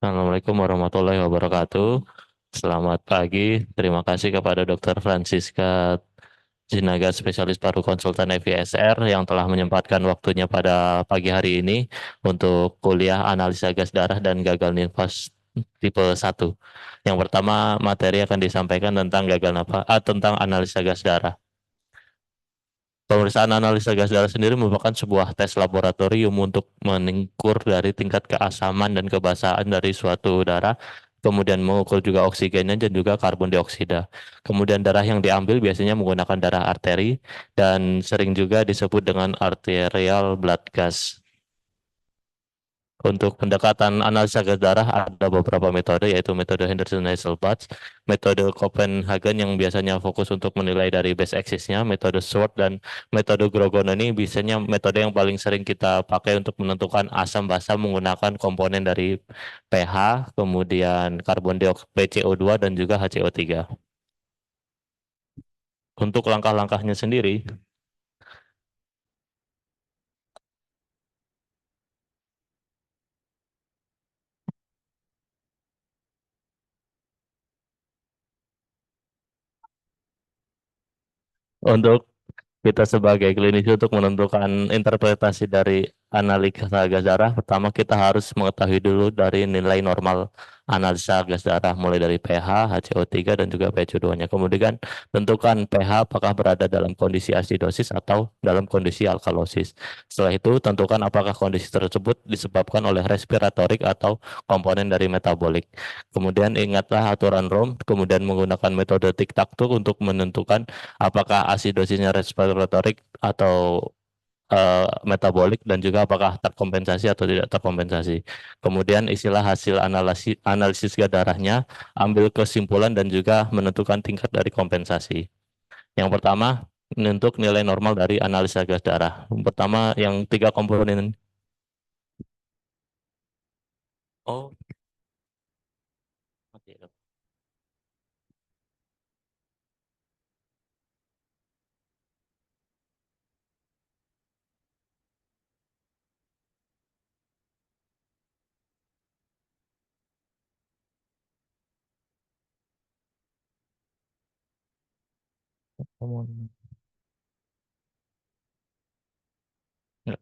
Assalamualaikum warahmatullahi wabarakatuh. Selamat pagi. Terima kasih kepada Dr. Francisca Jinaga, spesialis paru konsultan FISR yang telah menyempatkan waktunya pada pagi hari ini untuk kuliah analisa gas darah dan gagal nafas tipe 1. Yang pertama, materi akan disampaikan tentang tentang analisa gas darah. Pemeriksaan analisa gas darah sendiri merupakan sebuah tes laboratorium untuk mengukur dari tingkat keasaman dan kebasahan dari suatu darah, kemudian mengukur juga oksigennya dan juga karbon dioksida. Kemudian darah yang diambil biasanya menggunakan darah arteri dan sering juga disebut dengan arterial blood gas. Untuk pendekatan analisa gas darah ada beberapa metode, yaitu metode Henderson-Hasselbalch, metode Copenhagen yang biasanya fokus untuk menilai dari base axis-nya, metode Sword, dan metode Grogon ini biasanya metode yang paling sering kita pakai untuk menentukan asam basa menggunakan komponen dari pH, kemudian karbon dioksida PCO2 dan juga HCO3. Untuk langkah-langkahnya sendiri, untuk kita sebagai klinisi untuk menentukan interpretasi dari analisa gas darah, pertama kita harus mengetahui dulu dari nilai normal analisa gas darah mulai dari pH, HCO3 dan juga pH2-nya. Kemudian tentukan pH apakah berada dalam kondisi asidosis atau dalam kondisi alkalosis. Setelah itu tentukan apakah kondisi tersebut disebabkan oleh respiratorik atau komponen dari metabolik. Kemudian ingatlah aturan ROM, kemudian menggunakan metode tic-tac-toe untuk menentukan apakah asidosisnya respiratorik atau metabolik dan juga apakah terkompensasi atau tidak terkompensasi. Kemudian isilah hasil analisis darahnya, ambil kesimpulan dan juga menentukan tingkat dari kompensasi. Yang pertama, untuk nilai normal dari analisa gas darah. Yang pertama, yang tiga komponen. Oh, oke. Ya,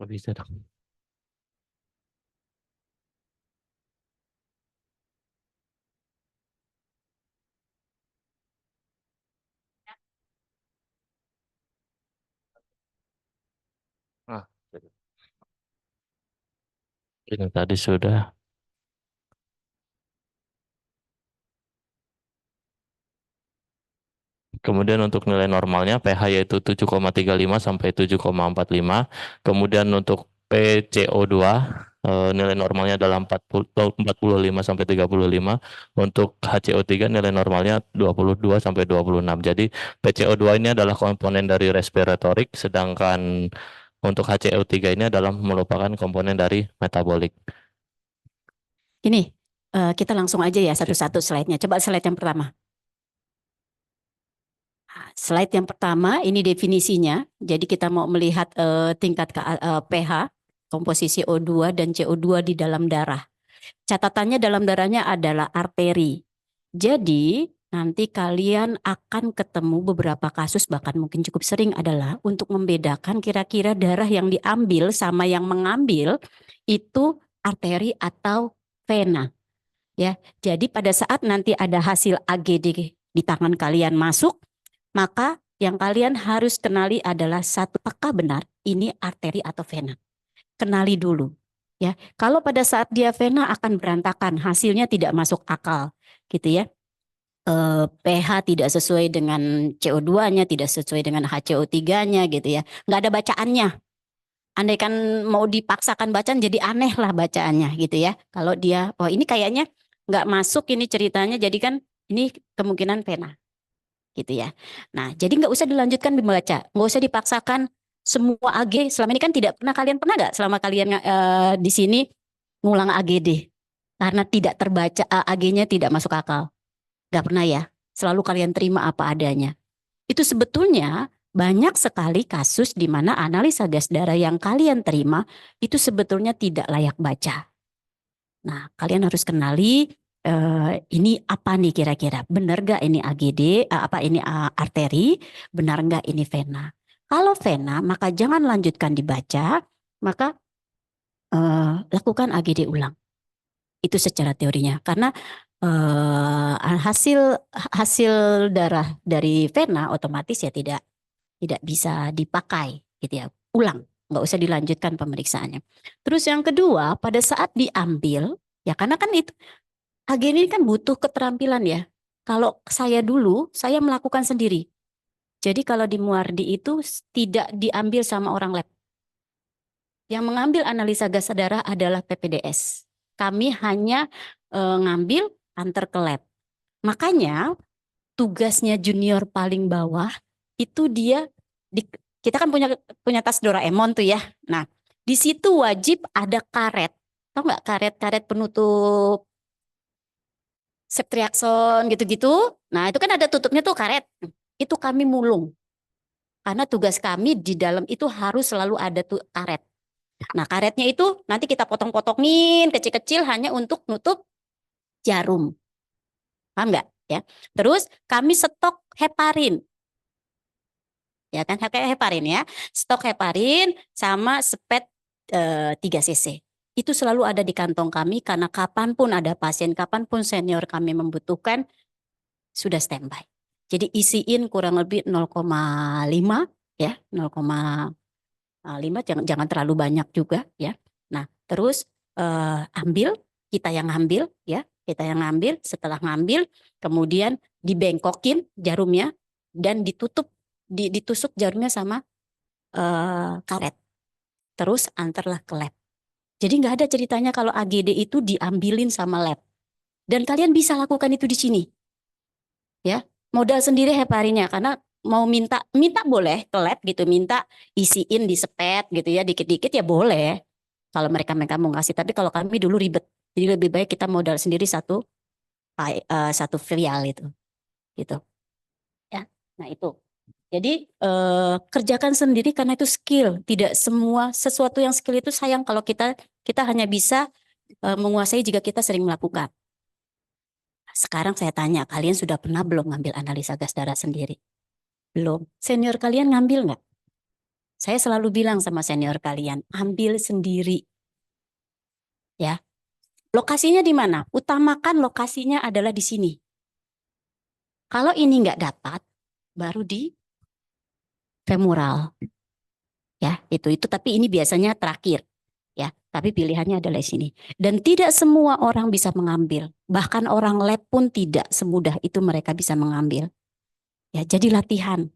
bisa dong. Ah, ini tadi sudah. Kemudian untuk nilai normalnya pH yaitu 7,35 sampai 7,45. Kemudian untuk PCO2 nilai normalnya adalah 45 sampai 35. Untuk HCO3 nilai normalnya 22 sampai 26. Jadi PCO2 ini adalah komponen dari respiratorik, sedangkan untuk HCO3 ini adalah merupakan komponen dari metabolik. Ini kita langsung aja ya satu-satu slide-nya. Coba slide yang pertama. Slide yang pertama ini definisinya. Jadi kita mau melihat tingkat pH, komposisi O2 dan CO2 di dalam darah. Catatannya dalam darahnya adalah arteri. Jadi nanti kalian akan ketemu beberapa kasus, bahkan mungkin cukup sering, adalah untuk membedakan kira-kira darah yang diambil sama yang mengambil itu arteri atau vena. Ya, jadi pada saat nanti ada hasil AGD di tangan kalian masuk, maka yang kalian harus kenali adalah satu, apakah benar ini arteri atau vena. Kenali dulu. Ya, kalau pada saat dia vena akan berantakan, hasilnya tidak masuk akal, gitu ya. pH tidak sesuai dengan CO2-nya, tidak sesuai dengan HCO3-nya, gitu ya. Nggak ada bacaannya. Andaikan mau dipaksakan bacaan jadi aneh lah bacaannya, gitu ya. Kalau dia, oh ini kayaknya nggak masuk ini ceritanya, jadi kan ini kemungkinan vena, gitu ya. Nah, jadi nggak usah dilanjutkan membaca, nggak usah dipaksakan semua AG. Selama ini kan kalian pernah nggak selama kalian di sini ngulang AGD karena tidak terbaca, AG-nya tidak masuk akal, nggak pernah ya. Selalu kalian terima apa adanya. Itu sebetulnya banyak sekali kasus di mana analisa gas darah yang kalian terima itu sebetulnya tidak layak baca. Nah, kalian harus kenali ini apa nih kira-kira? Benar gak ini AGD, apa ini arteri? Benar gak ini vena? Kalau vena, maka jangan lanjutkan dibaca, maka lakukan AGD ulang. Itu secara teorinya. Karena hasil hasil darah dari vena otomatis ya tidak bisa dipakai gitu ya. Ulang, nggak usah dilanjutkan pemeriksaannya. Terus yang kedua, pada saat diambil, ya karena kan itu AGD ini kan butuh keterampilan ya. Kalau saya dulu, saya melakukan sendiri. Jadi kalau di Muardi itu tidak diambil sama orang lab. Yang mengambil analisa gas darah adalah PPDS. Kami hanya ngambil antar ke lab. Makanya tugasnya junior paling bawah itu dia kita kan punya tas Doraemon tuh ya. Nah, di situ wajib ada karet. Tahu nggak karet-karet penutup Septriaxon gitu-gitu? Nah, itu kan ada tutupnya tuh karet. Itu kami mulung. Karena tugas kami di dalam itu harus selalu ada tuh karet. Nah, karetnya itu nanti kita potong-potongin kecil-kecil hanya untuk nutup jarum. Paham nggak? Ya. Terus kami stok heparin. Ya kan, heparin ya. Stok heparin sama spet 3 cc. Itu selalu ada di kantong kami karena kapanpun ada pasien, kapanpun senior kami membutuhkan, sudah standby. Jadi isiin kurang lebih 0,5 ya, 0,5 jangan terlalu banyak juga ya. Nah, terus ambil, kita yang ngambil ya, kita yang ngambil, setelah ngambil kemudian dibengkokin jarumnya dan ditusuk jarumnya sama karet. Terus antarlah ke lab. Jadi nggak ada ceritanya kalau AGD itu diambilin sama lab. Dan kalian bisa lakukan itu di sini. Ya, modal sendiri heparinnya karena mau minta boleh ke lab gitu, minta isiin di sepet gitu ya, dikit-dikit ya boleh. Kalau mereka mau ngasih, tapi kalau kami dulu ribet. Jadi lebih baik kita modal sendiri satu filial itu. Gitu. Ya. Nah, itu. Jadi kerjakan sendiri karena itu skill. Tidak semua sesuatu yang skill itu sayang kalau kita hanya bisa menguasai jika kita sering melakukan. Sekarang saya tanya, kalian sudah pernah belum ngambil analisa gas darah sendiri? Belum. Senior kalian ngambil nggak? Saya selalu bilang sama senior kalian, ambil sendiri. Ya. Lokasinya di mana? Utamakan lokasinya adalah di sini. Kalau ini nggak dapat, baru di femoral. Ya, itu tapi ini biasanya terakhir. Ya, tapi pilihannya adalah di sini. Dan tidak semua orang bisa mengambil. Bahkan orang lab pun tidak semudah itu mereka bisa mengambil. Ya, jadi latihan.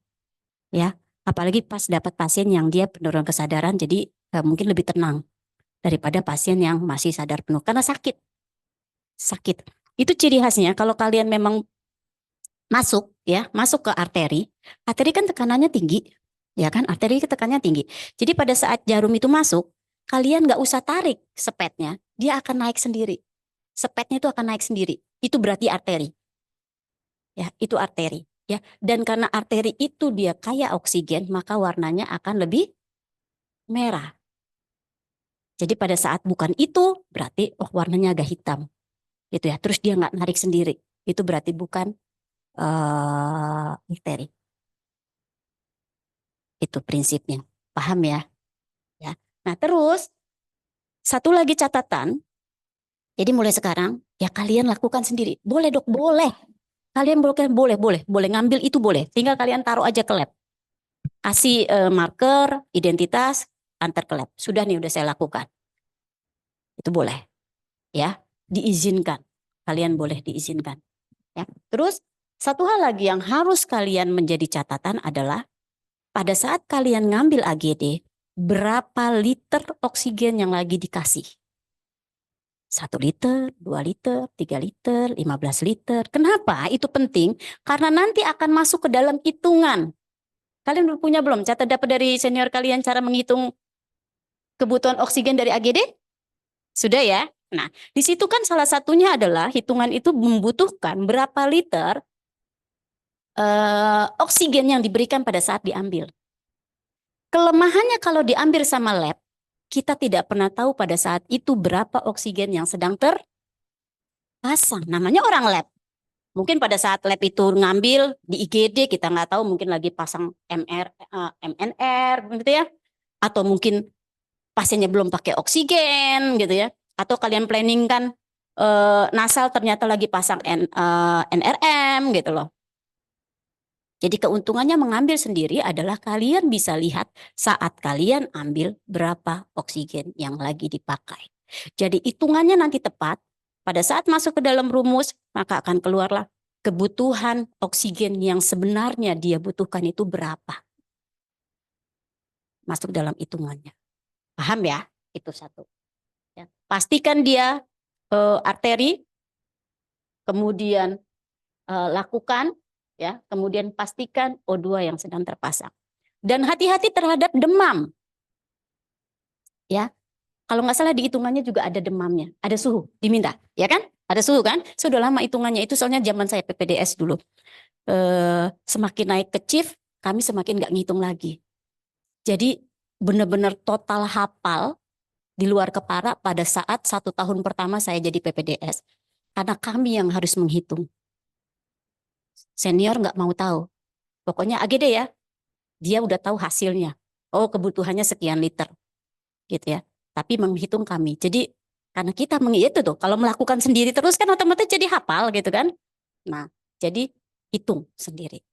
Ya, apalagi pas dapat pasien yang dia penurunan kesadaran, jadi mungkin lebih tenang daripada pasien yang masih sadar penuh karena sakit. Sakit. Itu ciri khasnya kalau kalian memang masuk ke arteri. Arteri kan tekanannya tinggi. Ya kan, arteri tekanannya tinggi. Jadi pada saat jarum itu masuk, kalian nggak usah tarik sepetnya, dia akan naik sendiri. Sepetnya itu akan naik sendiri. Itu berarti arteri. Ya, itu arteri. Ya, dan karena arteri itu dia kaya oksigen, maka warnanya akan lebih merah. Jadi pada saat bukan itu, berarti warnanya agak hitam. Gitu ya. Terus dia nggak narik sendiri. Itu berarti bukan arteri. Itu prinsipnya. Paham ya? Ya. Nah, terus satu lagi catatan. Jadi mulai sekarang ya kalian lakukan sendiri. Boleh dok, boleh. Kalian boleh ngambil itu boleh. Tinggal kalian taruh aja ke lab. Kasih marker, identitas, antar ke lab. Sudah nih, udah saya lakukan. Itu boleh. Ya, diizinkan. Kalian boleh diizinkan. Ya. Terus satu hal lagi yang harus kalian menjadi catatan adalah pada saat kalian ngambil AGD, berapa liter oksigen yang lagi dikasih? 1 liter, 2 liter, 3 liter, 15 liter. Kenapa? Itu penting karena nanti akan masuk ke dalam hitungan. Kalian punya belum? Catat dapat dari senior kalian cara menghitung kebutuhan oksigen dari AGD? Sudah ya? Nah, di situ kan salah satunya adalah hitungan itu membutuhkan berapa liter oksigen yang diberikan pada saat diambil. Kelemahannya kalau diambil sama lab, kita tidak pernah tahu pada saat itu berapa oksigen yang sedang terpasang. Namanya orang lab. Mungkin pada saat lab itu ngambil di IGD, kita nggak tahu, mungkin lagi pasang MNR gitu ya. Atau mungkin pasiennya belum pakai oksigen gitu ya. Atau kalian planning kan nasal ternyata lagi pasang NRM gitu loh. Jadi keuntungannya mengambil sendiri adalah kalian bisa lihat saat kalian ambil berapa oksigen yang lagi dipakai. Jadi hitungannya nanti tepat, pada saat masuk ke dalam rumus, maka akan keluarlah kebutuhan oksigen yang sebenarnya dia butuhkan itu berapa. Masuk dalam hitungannya. Paham ya? Itu satu. Ya. Pastikan dia arteri, kemudian lakukan, ya, kemudian pastikan O2 yang sedang terpasang. Dan hati-hati terhadap demam. Ya, kalau nggak salah di hitungannya juga ada demamnya, ada suhu diminta, ya kan? Ada suhu kan? Sudah lama hitungannya itu soalnya zaman saya PPDS dulu. Semakin naik ke chief, kami semakin nggak ngitung lagi. Jadi benar-benar total hafal di luar kepala pada saat 1 tahun pertama saya jadi PPDS. Karena kami yang harus menghitung. Senior nggak mau tahu. Pokoknya AGD ya, dia udah tahu hasilnya. Oh, kebutuhannya sekian liter. Gitu ya. Tapi menghitung kami. Jadi karena kita itu tuh, kalau melakukan sendiri terus kan otomatis jadi hafal gitu kan. Nah, jadi hitung sendiri.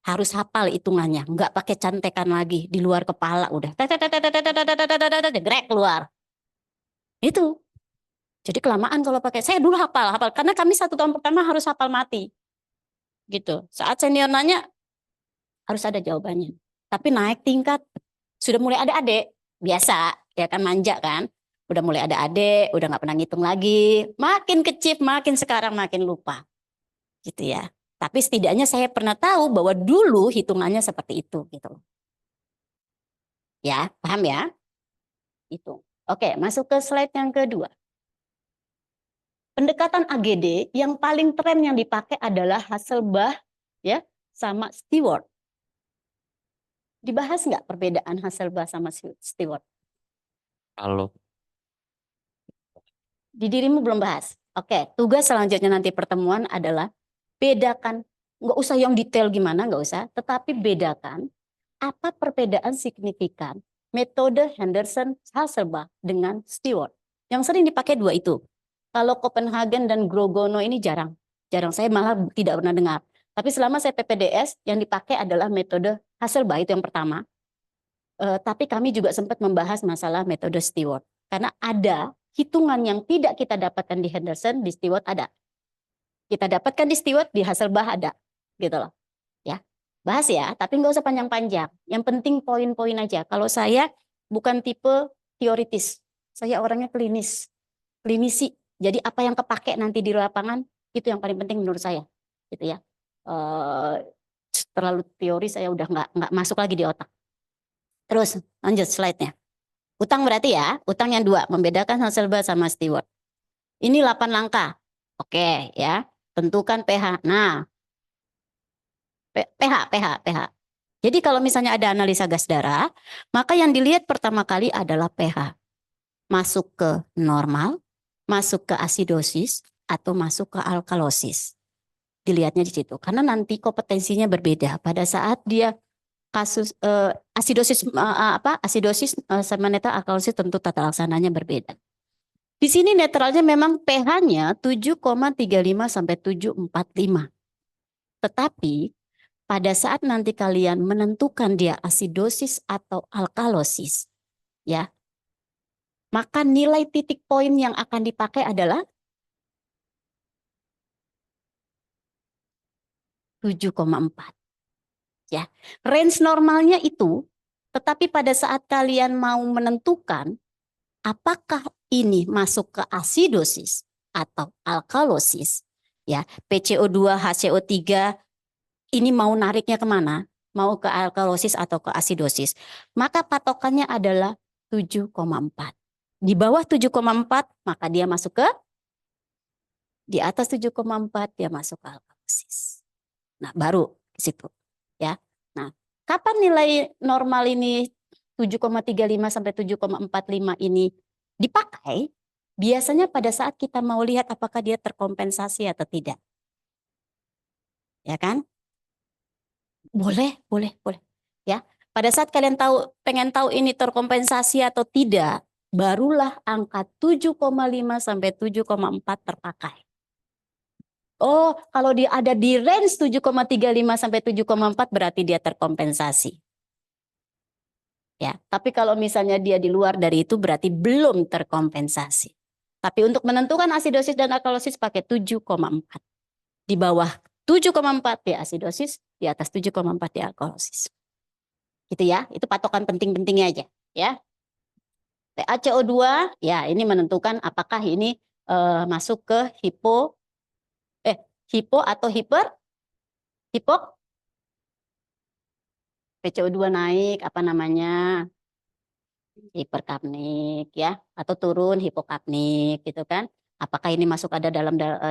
Harus hafal hitungannya, nggak pakai cantekan lagi di luar kepala udah. Grek keluar. Itu. Jadi kelamaan kalau pakai. Saya dulu hafal karena kami 1 tahun pertama harus hafal mati. Gitu. Saat senior nanya harus ada jawabannya. Tapi naik tingkat sudah mulai ada adik, biasa ya kan, manja kan. Udah mulai ada adik, udah nggak pernah ngitung lagi. Makin kecil, makin sekarang makin lupa. Gitu ya. Tapi setidaknya saya pernah tahu bahwa dulu hitungannya seperti itu gitu. Ya, paham ya? Itu. Oke, masuk ke slide yang kedua. Pendekatan AGD yang paling tren yang dipakai adalah Hasselbalch ya sama Stewart. Dibahas nggak perbedaan Hasselbalch sama Stewart? Kalau Di dirimu belum bahas. Oke, tugas selanjutnya nanti pertemuan adalah bedakan, nggak usah yang detail gimana, nggak usah, tetapi bedakan apa perbedaan signifikan metode Henderson-Hasselbalch dengan Stewart. Yang sering dipakai dua itu. Kalau Copenhagen dan Grogono ini jarang. Jarang, saya malah tidak pernah dengar. Tapi selama saya PPDS, yang dipakai adalah metode Hasselbalch, itu yang pertama. Tapi kami juga sempat membahas masalah metode Stewart. Karena ada hitungan yang tidak kita dapatkan di Henderson, di Stewart ada. Kita dapatkan di Stewart, di Hasselbalch ada. Gitu loh. Ya, bahas ya, tapi nggak usah panjang-panjang. Yang penting poin-poin aja. Kalau saya bukan tipe teoritis. Saya orangnya klinisi. Jadi apa yang kepake nanti di lapangan, itu yang paling penting menurut saya. Gitu ya. Terlalu teori saya udah nggak masuk lagi di otak. Terus lanjut slide-nya. Utang berarti ya, utang yang 2, membedakan Hasselbalch sama Stewart. Ini 8 langkah. Oke ya, tentukan pH. Nah, pH. Jadi kalau misalnya ada analisa gas darah, maka yang dilihat pertama kali adalah pH. Masuk ke normal, masuk ke asidosis, atau masuk ke alkalosis. Dilihatnya di situ. Karena nanti kompetensinya berbeda. Pada saat dia kasus asidosis sama netral alkalosis tentu tata laksananya berbeda. Di sini netralnya memang pH-nya 7,35 sampai 7,45. Tetapi pada saat nanti kalian menentukan dia asidosis atau alkalosis, ya, maka nilai titik poin yang akan dipakai adalah 7,4. Ya, range normalnya itu, tetapi pada saat kalian mau menentukan apakah ini masuk ke asidosis atau alkalosis, ya, PCO2, HCO3 ini mau nariknya kemana? Mau ke alkalosis atau ke asidosis? Maka patokannya adalah 7,4. Di bawah 7,4 maka dia masuk ke, di atas 7,4 dia masuk ke alkalosis. Nah, baru di situ ya. Nah, kapan nilai normal ini 7,35 sampai 7,45 ini dipakai? Biasanya pada saat kita mau lihat apakah dia terkompensasi atau tidak. Ya kan? Boleh, boleh, boleh. Ya. Pada saat kalian pengen tahu ini terkompensasi atau tidak, barulah angka 7,5 sampai 7,4 terpakai. Oh, kalau dia ada di range 7,35 sampai 7,4 berarti dia terkompensasi. Ya, tapi kalau misalnya dia di luar dari itu berarti belum terkompensasi. Tapi untuk menentukan asidosis dan alkalosis pakai 7,4. Di bawah 7,4 di asidosis, di atas 7,4 di alkalosis. Gitu ya, itu patokan penting-pentingnya aja ya. PaCO2 ya ini menentukan apakah ini masuk ke hipo atau hipok. PCO2 naik apa namanya? Hiperkapnik ya, atau turun hipokapnik gitu kan. Apakah ini masuk ada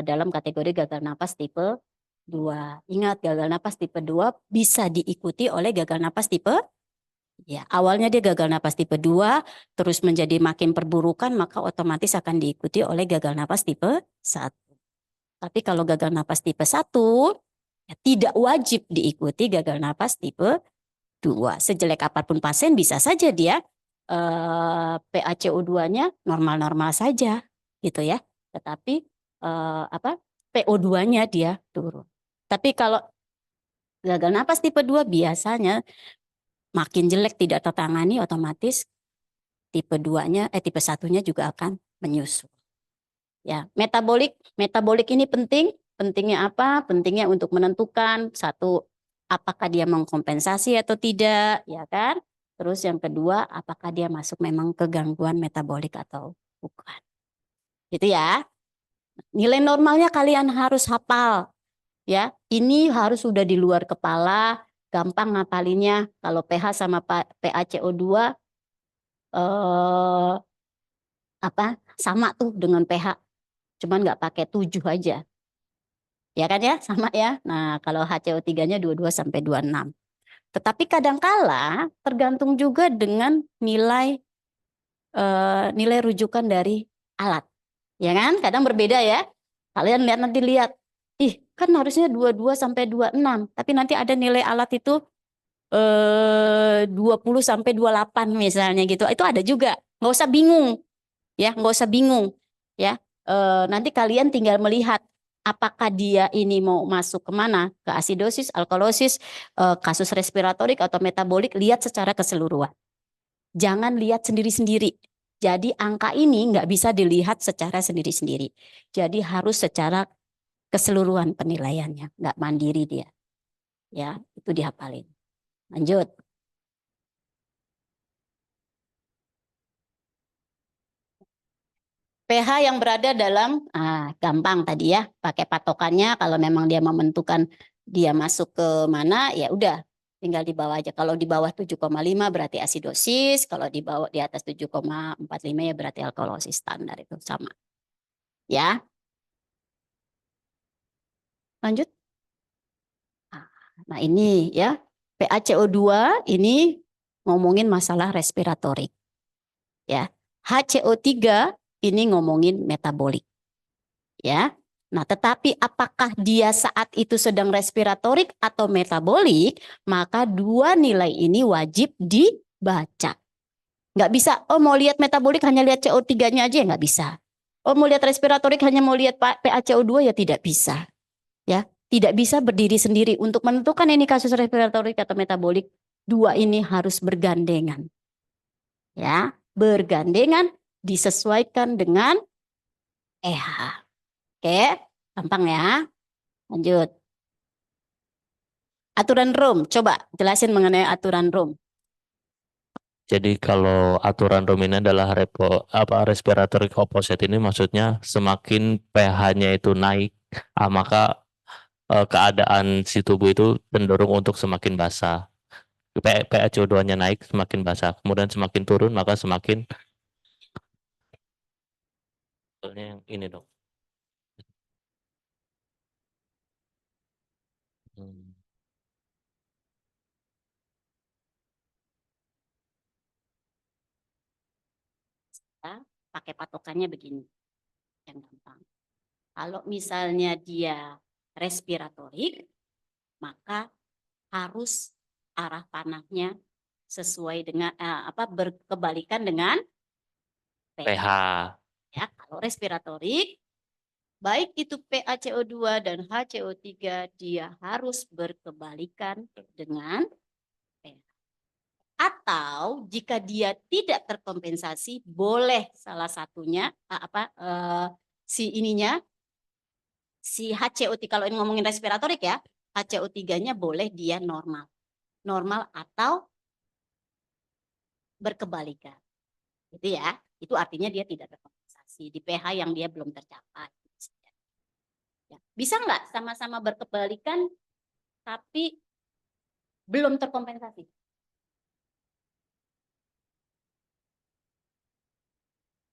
dalam kategori gagal napas tipe 2. Ingat, gagal napas tipe 2 bisa diikuti oleh gagal napas tipe ya, awalnya dia gagal napas tipe 2 terus menjadi makin perburukan maka otomatis akan diikuti oleh gagal napas tipe 1. Tapi kalau gagal napas tipe 1 ya tidak wajib diikuti gagal napas tipe 2. Sejelek apapun pasien bisa saja dia PaCO2-nya normal-normal saja gitu ya. Tetapi PO2-nya dia turun. Tapi kalau gagal napas tipe 2 biasanya makin jelek tidak tertangani otomatis tipe 2-nya tipe 1-nya juga akan menyusul. Ya, metabolik ini penting. Pentingnya apa? Pentingnya untuk menentukan satu apakah dia mengkompensasi atau tidak, ya kan? Terus yang kedua, apakah dia masuk memang ke gangguan metabolik atau bukan. Gitu ya. Nilai normalnya kalian harus hafal. Ya, ini harus sudah di luar kepala, gampang ngapalinnya. Kalau pH sama PaCO2 sama tuh dengan pH. Cuman nggak pakai 7 aja. Ya kan ya, sama ya. Nah, kalau HCO3-nya 22 sampai 26. Tetapi kadangkala tergantung juga dengan nilai rujukan dari alat. Ya kan? Kadang berbeda ya. Kalian lihat, ih, kan harusnya 22 sampai 26, tapi nanti ada nilai alat itu 20 sampai 28 misalnya gitu. Itu ada juga. Nggak usah bingung. Ya, nggak usah bingung. Ya, nanti kalian tinggal melihat apakah dia ini mau masuk kemana, ke asidosis, alkalosis, kasus respiratorik atau metabolik, lihat secara keseluruhan. Jangan lihat sendiri-sendiri. Jadi angka ini nggak bisa dilihat secara sendiri-sendiri. Jadi harus secara keseluruhan penilaiannya, nggak mandiri dia. Ya, itu dihafalin. Lanjut. pH yang berada dalam, gampang tadi ya, pakai patokannya kalau memang dia menentukan dia masuk ke mana, ya udah tinggal di bawah aja. Kalau di bawah 7,5 berarti asidosis, kalau di bawah di atas 7,45 ya berarti alkalosis standar itu sama. Ya, lanjut. Nah ini ya, PaCO2 ini ngomongin masalah respiratorik. Ya, HCO3 ini ngomongin metabolik. Ya. Nah, tetapi apakah dia saat itu sedang respiratorik atau metabolik, maka dua nilai ini wajib dibaca. Nggak bisa, oh mau lihat metabolik hanya lihat CO3-nya aja, nggak bisa. Oh mau lihat respiratorik hanya mau lihat PaCO2 ya tidak bisa. Ya, tidak bisa berdiri sendiri. Untuk menentukan ini kasus respiratorik atau metabolik, dua ini harus bergandengan. Ya, bergandengan disesuaikan dengan pH. Oke, gampang ya. Lanjut. Aturan room, coba jelasin mengenai aturan room. Jadi kalau aturan room ini adalah respiratory composite ini maksudnya semakin pH-nya itu naik, maka keadaan si tubuh itu cenderung untuk semakin basah. PaCO2-nya naik semakin basah, kemudian semakin turun maka semakin yang ini dong. Hmm. kita pakai patokannya begini, yang gampang. Kalau misalnya dia respiratorik, maka harus arah panahnya sesuai dengan berkebalikan dengan pH. ya. Kalau respiratorik, baik itu PaCO2 dan HCO3 dia harus berkebalikan dengan pH. Atau jika dia tidak terkompensasi, boleh salah satunya si HCO3, kalau ini ngomongin respiratorik ya, HCO3-nya boleh dia normal. Normal atau berkebalikan. Gitu ya. Itu artinya dia tidak terkompensasi di pH yang dia belum tercapai. Ya. Bisa nggak sama-sama berkebalikan tapi belum terkompensasi?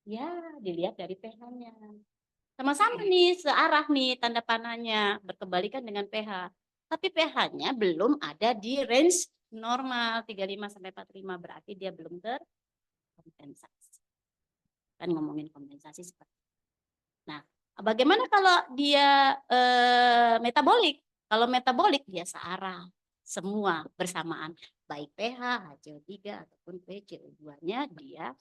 Ya, dilihat dari pH-nya. Sama-sama nih, searah nih tanda panahnya, berkebalikan dengan pH. Tapi pH-nya belum ada di range normal 35 sampai 45, berarti dia belum terkompensasi. Kan ngomongin kompensasi seperti itu. Nah, bagaimana kalau dia metabolik? Kalau metabolik dia searah semua bersamaan, baik pH, HCO3 ataupun PCO2-nya dia.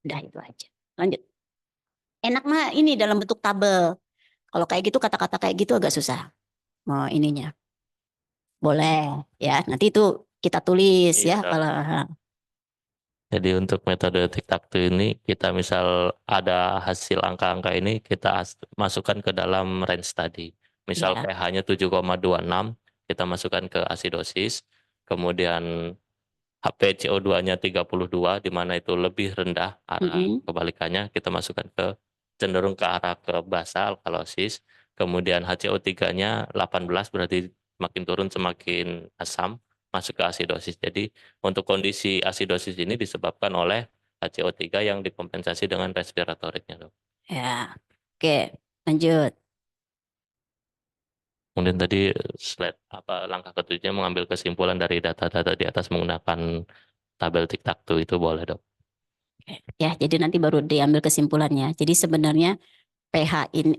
Udah itu aja. Lanjut. Enak mah ini dalam bentuk tabel. Kalau kayak gitu kata-kata kayak gitu agak susah. Mau ininya. Boleh ya. Nanti itu kita tulis Iya, ya Dok. kalau Jadi untuk metode tic-tac-toe ini kita misal ada hasil angka-angka ini kita masukkan ke dalam range tadi. Misal ya. pH-nya 7,26 kita masukkan ke asidosis. Kemudian HPCO2-nya 32 di mana itu lebih rendah arah kebalikannya kita masukkan ke cenderung ke arah ke basa alkalosis. Kemudian HCO3-nya 18 berarti makin turun semakin asam masuk ke asidosis. Jadi untuk kondisi asidosis ini disebabkan oleh HCO3 yang dikompensasi dengan respiratoriknya, Dok. Ya. Oke, lanjut. Kemudian tadi slide langkah ketujuhnya mengambil kesimpulan dari data-data di atas menggunakan tabel tic-tac-toe itu boleh, Dok. Ya, jadi nanti baru diambil kesimpulannya. Jadi sebenarnya pH ini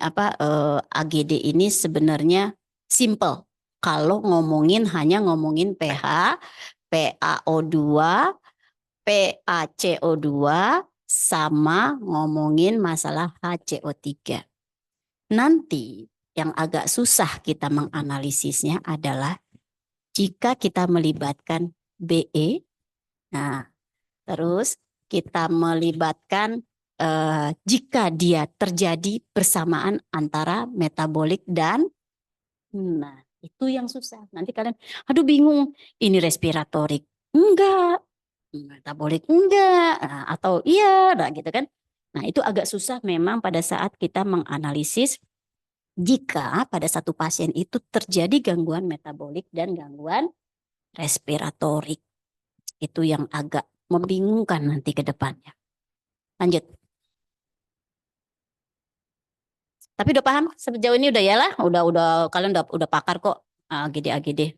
AGD ini sebenarnya simple. Kalau hanya ngomongin pH, PaO2, PaCO2 sama ngomongin masalah HCO3. Nanti yang agak susah kita menganalisisnya adalah jika kita melibatkan BE. Nah, terus kita melibatkan jika dia terjadi bersamaan antara metabolik dan itu yang susah. Nanti kalian, aduh bingung, ini respiratorik enggak, metabolik enggak, atau iya, gitu kan. Nah itu agak susah memang pada saat kita menganalisis jika pada satu pasien itu terjadi gangguan metabolik dan gangguan respiratorik. Itu yang agak membingungkan nanti ke depannya. Lanjut. Tapi udah paham sejauh ini udah ya lah, udah kalian udah pakar kok AGD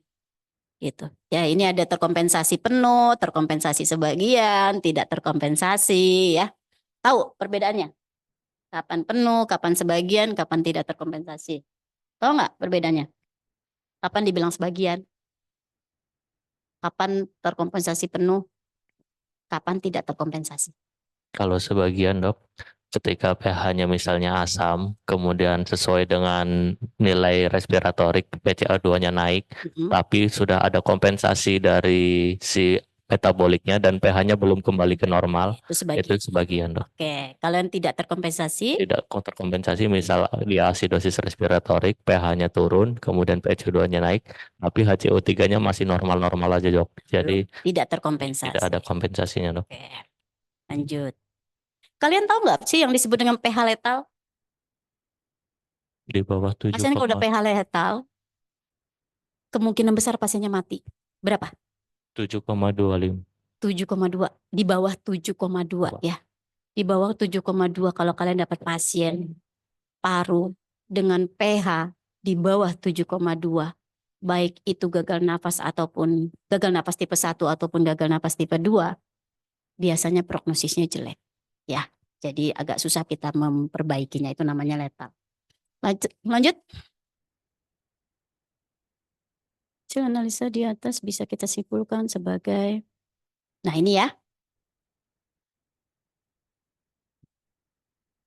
gitu. Ya ini ada terkompensasi penuh, terkompensasi sebagian, tidak terkompensasi ya. Tahu perbedaannya? Kapan penuh, kapan sebagian, kapan tidak terkompensasi. Tahu nggak perbedaannya? Kapan dibilang sebagian? Kapan terkompensasi penuh? Kapan tidak terkompensasi? Kalau sebagian, Dok, ketika pH-nya misalnya asam, kemudian sesuai dengan nilai respiratorik PCO2-nya naik, tapi sudah ada kompensasi dari si metaboliknya dan pH-nya belum kembali ke normal, itu sebagian, Dok. Oke, kalau yang tidak terkompensasi? Tidak terkompensasi, misal dia asidosis respiratorik, pH-nya turun, kemudian PCO2-nya naik, tapi HCO3-nya masih normal-normal aja, Dok. Jadi tidak terkompensasi. tidak ada kompensasinya, Dok. Oke, lanjut. Kalian tahu nggak sih yang disebut dengan pH letal? Di bawah 7, Pasien kalau udah pH letal, kemungkinan besar pasiennya mati. Berapa? 7,25. 7,2. Di bawah 7,2 ya. Di bawah 7,2 kalau kalian dapat pasien paru dengan pH di bawah 7,2. Baik itu gagal nafas ataupun gagal nafas tipe 1 ataupun gagal nafas tipe 2, biasanya prognosisnya jelek. Ya, jadi agak susah kita memperbaikinya, itu namanya letal. Lanjut. Hasil analisa di atas bisa kita simpulkan sebagai, nah ini ya.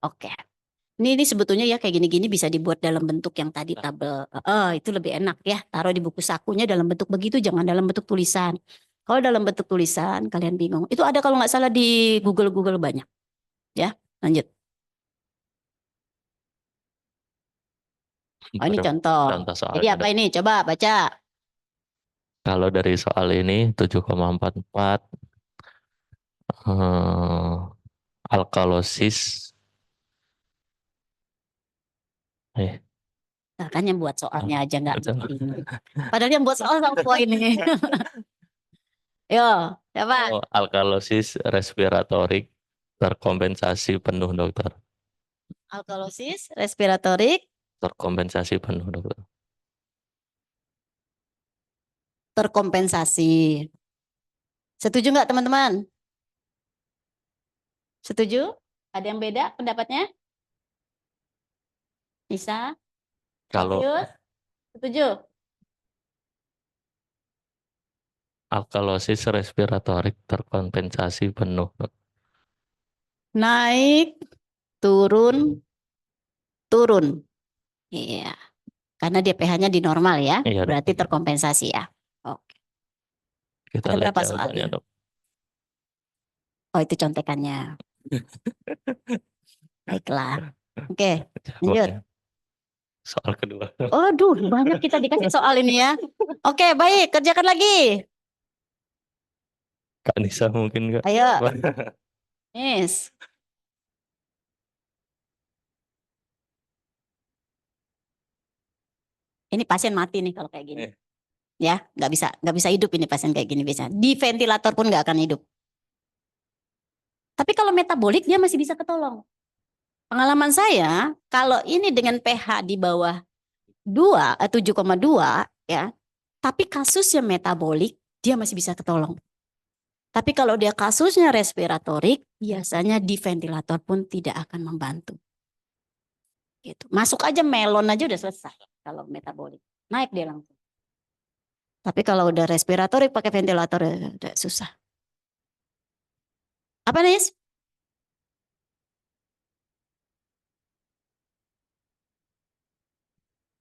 Oke. Ini sebetulnya ya kayak gini-gini bisa dibuat dalam bentuk yang tadi tabel. Itu lebih enak ya. Taruh di buku sakunya dalam bentuk begitu, jangan dalam bentuk tulisan. Kalau dalam bentuk tulisan kalian bingung. Itu ada kalau nggak salah di Google banyak. Ya, lanjut. Oh ini contoh. Contoh Jadi soalnya, apa Dok. ini? Coba baca. Kalau dari soal ini 7,44 alkalosis Nah, kan yang buat soalnya aja nggak ngerti. Padahal yang buat soal sama ini. Yo, siapa? alkalosis respiratorik terkompensasi penuh, dokter. Alkalosis respiratorik Terkompensasi penuh, dokter. terkompensasi. Setuju nggak teman-teman? Setuju? Ada yang beda pendapatnya? Bisa? Kalau Matius? Setuju? alkalosis respiratorik terkompensasi penuh, Dok. Naik, turun, turun. Iya, karena dia pH-nya di normal ya, Iya, Dok. berarti terkompensasi ya. Oke. Kita Ada lihat berapa jawabannya, soalnya? Dok. Oh, itu contekannya. Baiklah. Oke, lanjut. Jawabannya. Soal kedua. Aduh, banyak kita dikasih soal ini ya. Oke, baik, kerjakan lagi. Kak Nisa mungkin nggak? Ayo, Miss. Ini pasien mati nih kalau kayak gini. Ya, nggak bisa hidup ini pasien kayak gini biasanya. Di ventilator pun nggak akan hidup. Tapi kalau metabolik dia masih bisa ketolong. Pengalaman saya, kalau ini dengan pH di bawah 7,2 ya, tapi kasusnya metabolik dia masih bisa ketolong. Tapi kalau dia kasusnya respiratorik, biasanya di ventilator pun tidak akan membantu. Gitu. Masuk aja melon aja udah selesai kalau metabolik. Naik dia langsung. Tapi kalau udah respiratorik pakai ventilator udah susah. Apa nih?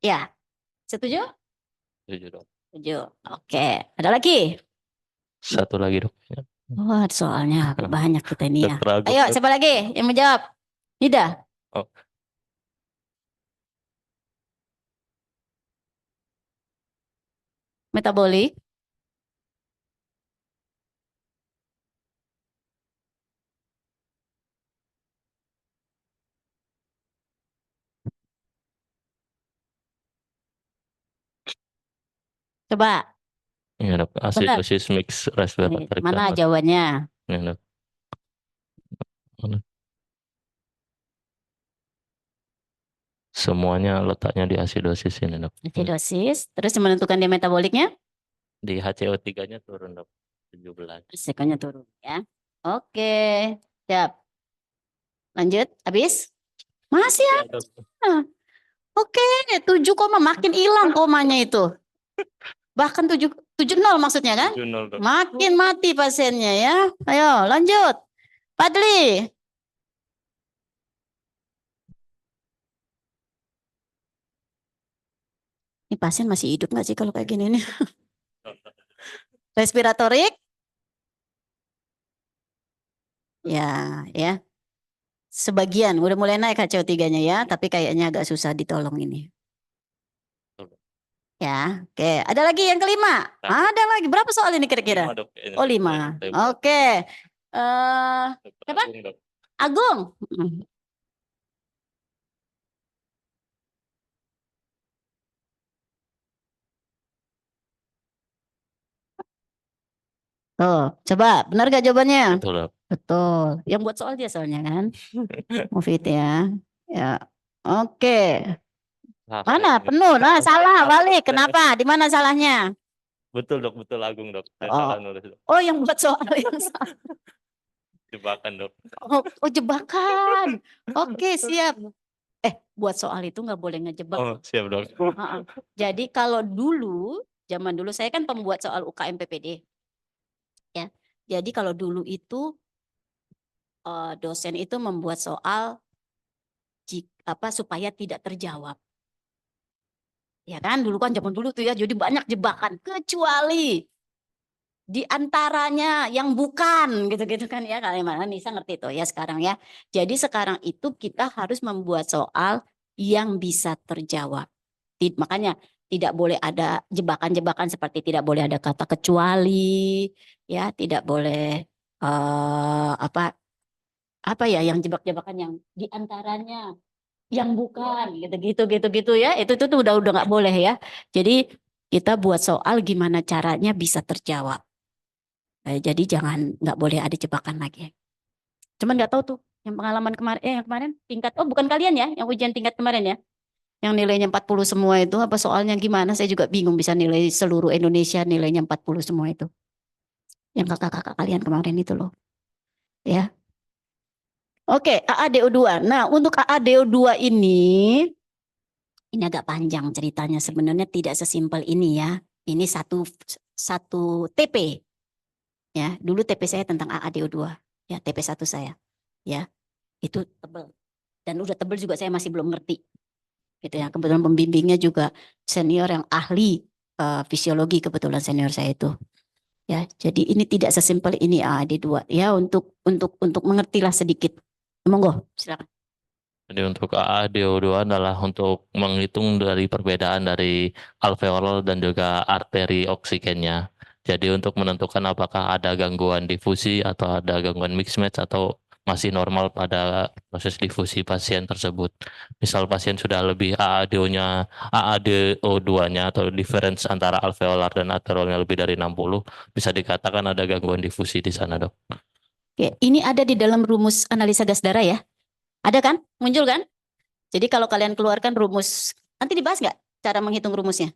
Ya, setuju? Setuju, Dok. Setuju. Oke, ada lagi? Satu lagi, Dok. Wah, soalnya banyak kita ini ya. Dokter Agung, Ayo, Dok. siapa lagi yang menjawab? Nida. Oh, Metabolik. Coba, iya, Dok. benar. Acidosis mix respiratory Mana diagnosis. jawabannya? Iya, Dok. Mana? Semuanya letaknya di asidosis ini, Dok. Acidosis. Terus menentukan dia metaboliknya? Di HCO3-nya turun, Dok. 17. Risikonya turun ya. Oke, siap. Lanjut, habis? Masih Iya, ada. Dok. Oke, 7 koma makin hilang komanya itu. Bahkan 7,0 maksudnya kan? 7-0, Dok. Makin mati pasiennya ya. Ayo, lanjut. Padli. Ini pasien masih hidup nggak sih kalau kayak gini nih? Respiratorik? Ya, ya. Sebagian udah mulai naik HCO3-nya ya, tapi kayaknya agak susah ditolong ini. Ya, oke. Ada lagi yang kelima? Ada lagi. Berapa soal ini kira-kira? 5, Dok. Oh, 5. Oke. Siapa? Agung, Dok. Agung. Tuh, coba benar gak jawabannya? Betul, Dok. Betul. Yang buat soal dia soalnya kan. Move it ya. Ya. Oke. Mana? Penuh. Nah, salah. Balik. Kenapa? Di mana salahnya? Betul, Dok. Betul, Agung, Dok. Saya Oh. salah nulis, Dok. Oh, yang buat soal yang salah. Jebakan dok. Oh, jebakan. Oke, siap. Buat soal itu nggak boleh ngejebak. Oh siap dok. Jadi kalau dulu, zaman dulu saya kan pembuat soal UKM PPD. Ya. Jadi kalau dulu itu dosen itu membuat soal supaya tidak terjawab. Ya kan, dulu kan zaman dulu tuh ya, jadi banyak jebakan kecuali di antaranya yang bukan gitu-gitu kan ya. Kalau mana Nisa ngerti tuh ya sekarang ya. Jadi sekarang itu kita harus membuat soal yang bisa terjawab. Makanya tidak boleh ada jebakan-jebakan seperti tidak boleh ada kata kecuali, ya, tidak boleh apa ya yang jebak-jebakan yang diantaranya yang bukan gitu ya. Itu tuh udah nggak boleh ya. Jadi kita buat soal gimana caranya bisa terjawab. Jadi jangan nggak boleh ada jebakan lagi. Cuman nggak tahu tuh yang pengalaman kemarin yang kemarin tingkat bukan kalian ya yang ujian tingkat kemarin ya. Yang nilainya 40 semua itu apa soalnya gimana? Saya juga bingung bisa nilai seluruh Indonesia nilainya 40 semua itu. Yang kakak-kakak kalian kemarin itu loh. Ya. Oke, AADO2. Nah, untuk AADO2 ini agak panjang ceritanya. Sebenarnya tidak sesimpel ini ya. Ini satu TP. Ya, dulu TP saya tentang AADO2. Ya, TP1 saya. Ya, itu tebel. Dan udah tebel juga saya masih belum ngerti. Gitu ya. Kebetulan pembimbingnya juga senior yang ahli fisiologi, kebetulan senior saya itu. Ya, jadi ini tidak sesimpel ini AAD2 ya, untuk mengertilah sedikit. Monggo, silakan. Jadi untuk AADO2 adalah untuk menghitung dari perbedaan dari alveolol dan juga arteri oksigennya. Jadi untuk menentukan apakah ada gangguan difusi atau ada gangguan mixed match atau masih normal pada proses difusi pasien tersebut. Misal pasien sudah lebih AADO-nya, AADO2-nya atau difference antara alveolar dan arteriolnya lebih dari 60, bisa dikatakan ada gangguan difusi di sana, Dok. Oke, ini ada di dalam rumus analisa gas darah ya. Ada kan? Muncul kan? Jadi kalau kalian keluarkan rumus, nanti dibahas nggak cara menghitung rumusnya?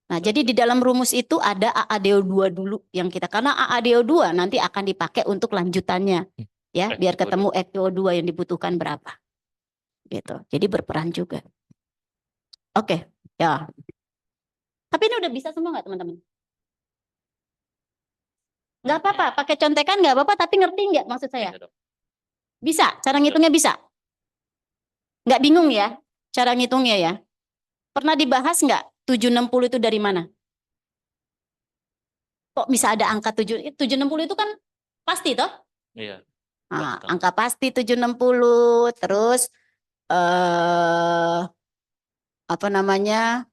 Nah, jadi di dalam rumus itu ada AADO2 dulu yang kita, karena AADO2 nanti akan dipakai untuk lanjutannya. Ya, biar ketemu FiO2 yang dibutuhkan berapa. Gitu. Jadi berperan juga. Oke, ya. Tapi ini udah bisa semua nggak teman-teman? Nggak apa-apa, pakai contekan nggak apa-apa, tapi ngerti nggak maksud saya? Bisa, cara ngitungnya bisa. Nggak bingung ya, cara ngitungnya ya. Pernah dibahas nggak 760 itu dari mana? Kok bisa ada angka 760 itu kan pasti toh? Iya. Nah, angka pasti 760, terus apa namanya?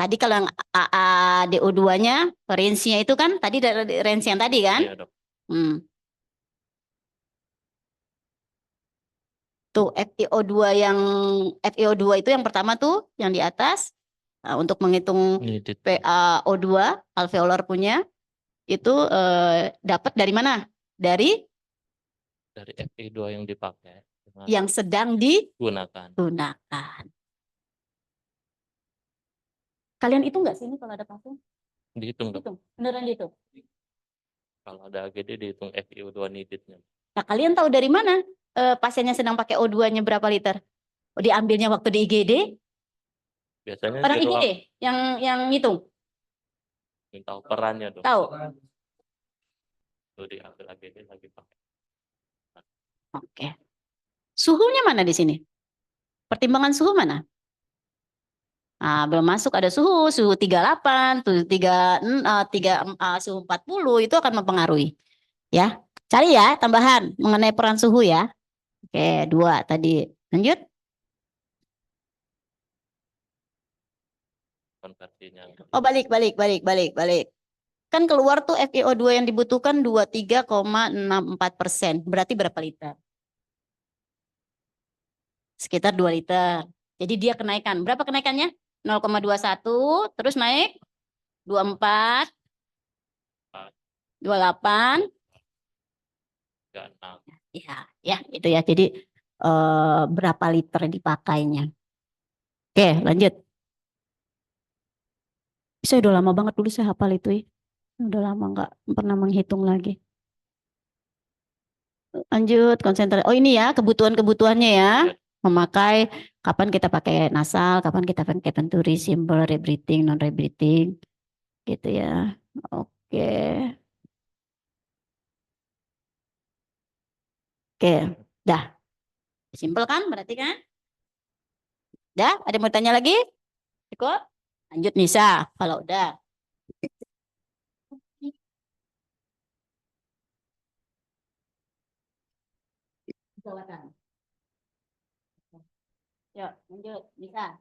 Tadi kalau yang AADO2-nya, range-nya itu kan tadi dari range yang tadi kan? Iya, Dok. Tuh FiO2 itu yang pertama tuh yang di atas. Nah, untuk menghitung PaO2 alveolar punya itu dapat dari mana? Dari Fi2 yang dipakai. yang sedang Gunakan. Kalian itu enggak sih ini kalau ada pasien? Dihitung, Dok. Hitung. Beneran dihitung? Kalau ada AGD dihitung FiO2 needed-nya. Nah, kalian tahu dari mana pasiennya sedang pakai O2-nya berapa liter? Oh, diambilnya waktu di IGD? Biasanya Orang IGD yang ngitung? tahu perannya, Dok. Tahu. Itu diambil AGD lagi pakai. Oke. Suhunya mana di sini? Pertimbangan suhu mana? Nah, belum masuk ada suhu 38, suhu 40 itu akan mempengaruhi. Ya. Cari ya tambahan mengenai peran suhu ya. Oke, 2 tadi. Lanjut. Konversinya. Oh, balik. Kan keluar tuh FiO2 yang dibutuhkan 23,64%. Berarti berapa liter? Sekitar 2 liter. Jadi dia kenaikan. Berapa kenaikannya? 0,21, terus naik 24, 28. Ya, itu ya. Jadi berapa liter dipakainya. Oke, lanjut. Saya udah lama banget dulu saya hafal itu ya. Udah lama nggak pernah menghitung lagi. Lanjut konsentrasi. Oh ini ya kebutuhannya ya. Memakai kapan kita pakai nasal, kapan kita pakai venturi, simple, rebreathing, non rebreathing, gitu ya. Oke, oke, dah. Simple kan berarti kan? Dah, ada mau tanya lagi? Cukup? Lanjut Nisa, kalau udah. Silakan. Yuk, lanjut Nisa.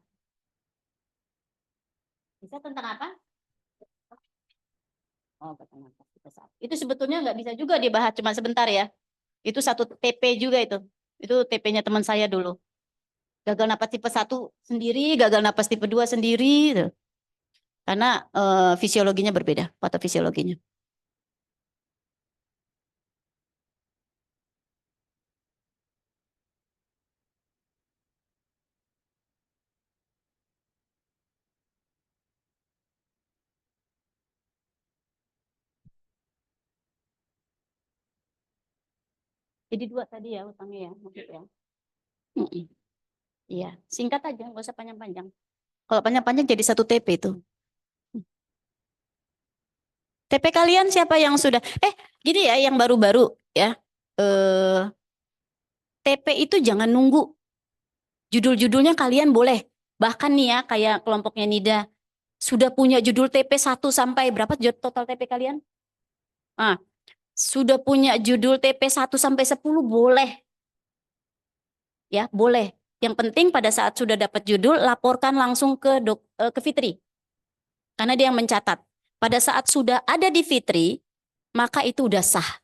Nisa tentang apa? Oh, ketenangan tipe 1. Itu sebetulnya nggak bisa juga dibahas cuma sebentar ya. Itu satu TP juga itu. Itu TP-nya teman saya dulu. Gagal napas tipe 1 sendiri, gagal napas tipe 2 sendiri gitu. Karena fisiologinya berbeda, patofisiologinya. Jadi 2 tadi ya utangnya ya, maksudnya. Iya, singkat aja, nggak usah panjang-panjang. Kalau panjang-panjang jadi satu TP itu. TP kalian siapa yang sudah? Gini ya, yang baru-baru ya. TP itu jangan nunggu. Judul-judulnya kalian boleh. Bahkan nih ya, kayak kelompoknya Nida. Sudah punya judul TP 1 sampai berapa total TP kalian? Ah, sudah punya judul TP 1 sampai 10 boleh. Ya, boleh. Yang penting pada saat sudah dapat judul, laporkan langsung ke Fitri. Karena dia yang mencatat. Pada saat sudah ada di Fitri, maka itu udah sah.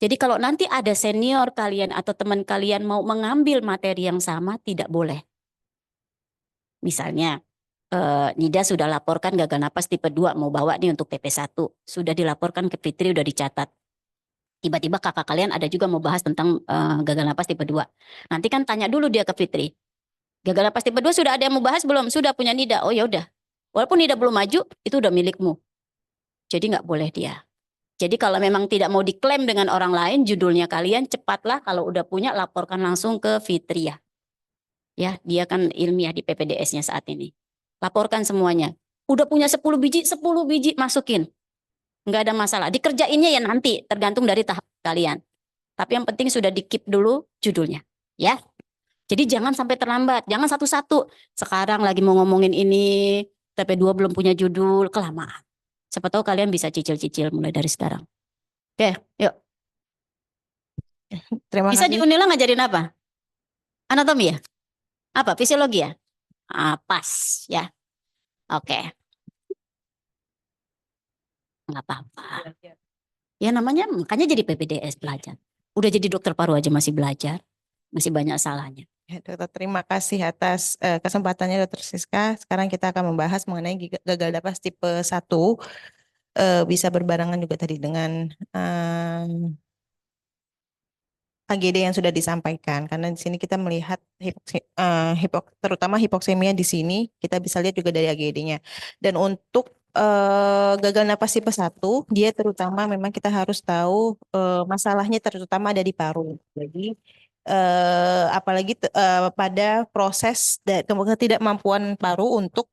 Jadi kalau nanti ada senior kalian atau teman kalian mau mengambil materi yang sama, tidak boleh. Misalnya, Nida sudah laporkan gagal napas tipe 2, mau bawa nih untuk TP 1. Sudah dilaporkan ke Fitri, udah dicatat. Tiba-tiba kakak kalian ada juga mau bahas tentang gagal napas tipe 2. Nanti kan tanya dulu dia ke Fitri. Gagal napas tipe 2 sudah ada yang mau bahas belum? Sudah punya Nida. Oh ya udah. Walaupun Nida belum maju, itu udah milikmu. Jadi nggak boleh dia. Jadi kalau memang tidak mau diklaim dengan orang lain, judulnya kalian cepatlah kalau udah punya laporkan langsung ke Fitri ya. Ya, dia kan ilmiah di PPDS-nya saat ini. Laporkan semuanya. Udah punya 10 biji, 10 biji masukin. Nggak ada masalah. Dikerjainnya ya nanti, tergantung dari tahap kalian. Tapi yang penting sudah di-keep dulu judulnya. Ya. Jadi jangan sampai terlambat. Jangan satu-satu. Sekarang lagi mau ngomongin ini, TP2 belum punya judul, kelamaan. Siapa tahu kalian bisa cicil-cicil mulai dari sekarang. Oke, yuk. Terima Bisa di kasih. Unila ngajarin apa? Anatomi ya? Apa? Fisiologi ya? Pas ya. Oke, nggak apa-apa. Ya namanya makanya jadi PPDS belajar. Udah jadi dokter paru aja masih belajar. Masih banyak salahnya. Ya, Dokter, terima kasih atas kesempatannya Dokter Siska. Sekarang kita akan membahas mengenai gagal napas tipe 1. Bisa berbarengan juga tadi dengan AGD yang sudah disampaikan. Karena di sini kita melihat terutama hipoksemia di sini, kita bisa lihat juga dari AGD-nya. Dan untuk gagal napas tipe 1, dia terutama memang kita harus tahu masalahnya terutama ada di paru. Jadi apalagi pada proses ketidakmampuan paru untuk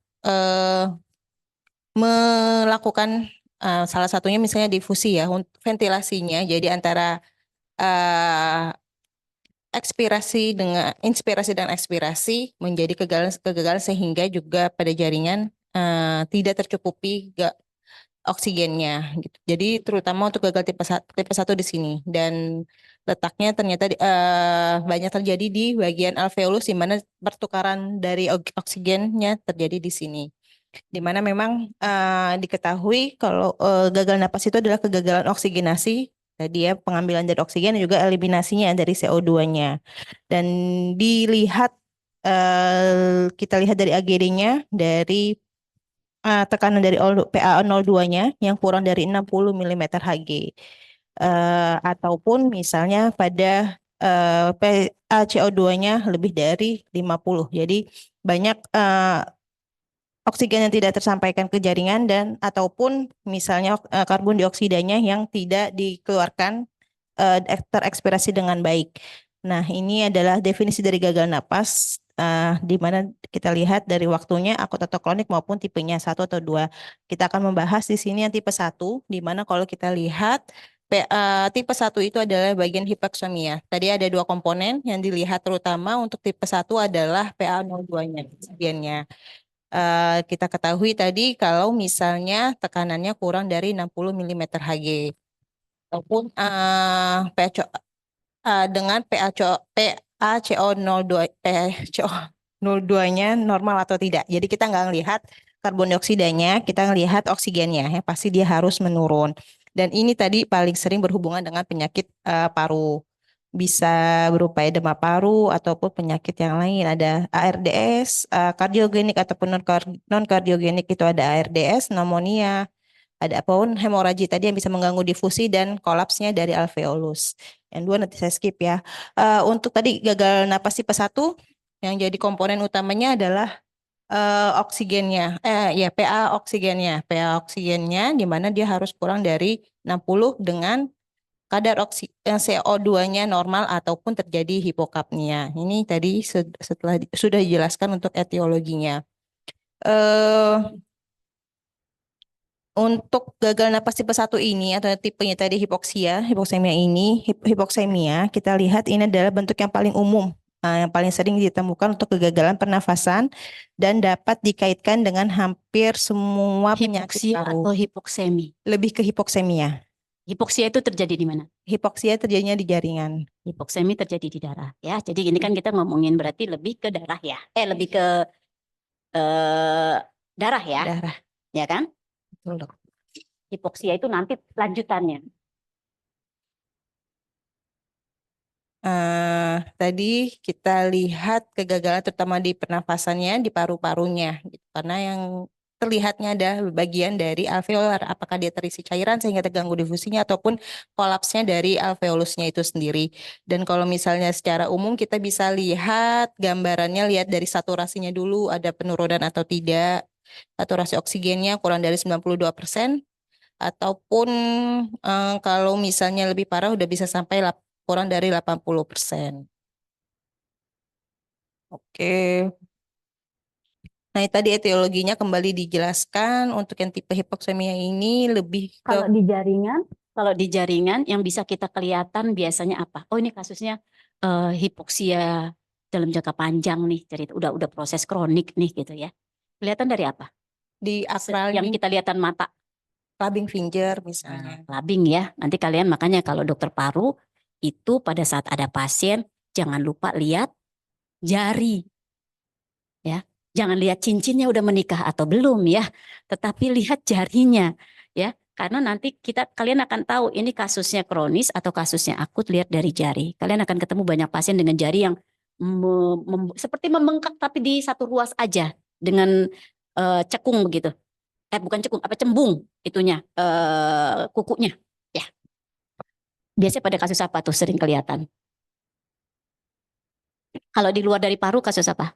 melakukan salah satunya misalnya difusi ya, untuk ventilasinya. Jadi antara ekspirasi dengan inspirasi dan ekspirasi menjadi kegagalan sehingga juga pada jaringan tidak tercukupi oksigennya gitu. Jadi terutama untuk gagal tipe 1 di sini, dan letaknya ternyata banyak terjadi di bagian alveolus di mana pertukaran dari oksigennya terjadi di sini. Di mana memang diketahui kalau gagal napas itu adalah kegagalan oksigenasi. Tadi ya, pengambilan dari oksigen dan juga eliminasinya dari CO2-nya. Dan dilihat kita lihat dari AGD-nya, dari tekanan dari PaO02-nya yang kurang dari 60 mm Hg. Ataupun misalnya pada PaCO2-nya lebih dari 50. Jadi banyak oksigen yang tidak tersampaikan ke jaringan, dan ataupun misalnya karbon dioksidanya yang tidak dikeluarkan terekspirasi dengan baik. Nah, ini adalah definisi dari gagal napas, di mana kita lihat dari waktunya akut atau kronik maupun tipenya 1 atau 2. Kita akan membahas di sini yang tipe 1, di mana kalau kita lihat tipe 1 itu adalah bagian hipoksemia. Tadi ada 2 komponen yang dilihat, terutama untuk tipe 1 adalah PaO2-nya, oksigennya. Kita ketahui tadi kalau misalnya tekanannya kurang dari 60 mm Hg ataupun dengan PaCO02-nya normal atau tidak. Jadi kita nggak ngelihat karbon dioksidanya, kita ngelihat oksigennya, ya pasti dia harus menurun. Dan ini tadi paling sering berhubungan dengan penyakit paru. Bisa berupa edema paru ataupun penyakit yang lain. Ada ARDS, kardiogenik ataupun non kardiogenik, itu ada ARDS, pneumonia, ada pun hemoragi tadi yang bisa mengganggu difusi dan kolapsnya dari alveolus. Yang 2 nanti saya skip ya. Untuk tadi gagal napas tipe 1 yang jadi komponen utamanya adalah oksigennya, PA oksigennya, di mana dia harus kurang dari 60 dengan kadar CO2-nya normal ataupun terjadi hipokapnia. Ini tadi setelah sudah dijelaskan untuk etiologinya. Untuk gagal napas tipe 1 ini atau tipenya tadi hipoksemia, kita lihat ini adalah bentuk yang paling umum, yang paling sering ditemukan untuk kegagalan pernafasan dan dapat dikaitkan dengan hampir semua penyakit Hipoksia paru. atau hipoksemi. Lebih ke hipoksemia. Hipoksia itu terjadi di mana? Hipoksia terjadinya di jaringan. Hipoksemi terjadi di darah. Ya, jadi ini kan kita ngomongin berarti lebih ke darah ya. Lebih ke darah ya. Darah. Ya kan? Betul, Dok. Hipoksia itu nanti lanjutannya. Tadi kita lihat kegagalan terutama di pernafasannya, di paru-parunya, gitu. Karena yang terlihatnya ada bagian dari alveolar, apakah dia terisi cairan sehingga terganggu difusinya ataupun kolapsnya dari alveolusnya itu sendiri. Dan kalau misalnya secara umum kita bisa lihat gambarannya, lihat dari saturasinya dulu, ada penurunan atau tidak. Saturasi oksigennya kurang dari 92%, ataupun kalau misalnya lebih parah udah bisa sampai kurang dari 80%. Oke. Nah, tadi etiologinya kembali dijelaskan. Untuk yang tipe hipoksemia ini lebih ke Kalau di jaringan yang bisa kita kelihatan biasanya apa? Oh, ini kasusnya hipoksia dalam jangka panjang nih, cerita udah proses kronik nih gitu ya. Kelihatan dari apa? di akral Yang kita lihatan mata. clubbing finger misalnya. Clubbing ya. Nanti kalian makanya kalau dokter paru itu pada saat ada pasien jangan lupa lihat jari. Ya. Jangan lihat cincinnya udah menikah atau belum ya, tetapi lihat jarinya ya. Karena nanti kalian akan tahu ini kasusnya kronis atau kasusnya akut, lihat dari jari. Kalian akan ketemu banyak pasien dengan jari yang seperti membengkak tapi di satu ruas aja dengan cekung begitu. Bukan cekung, cembung itunya, kukunya ya. Biasanya pada kasus apa tuh sering kelihatan? Kalau di luar dari paru kasus apa?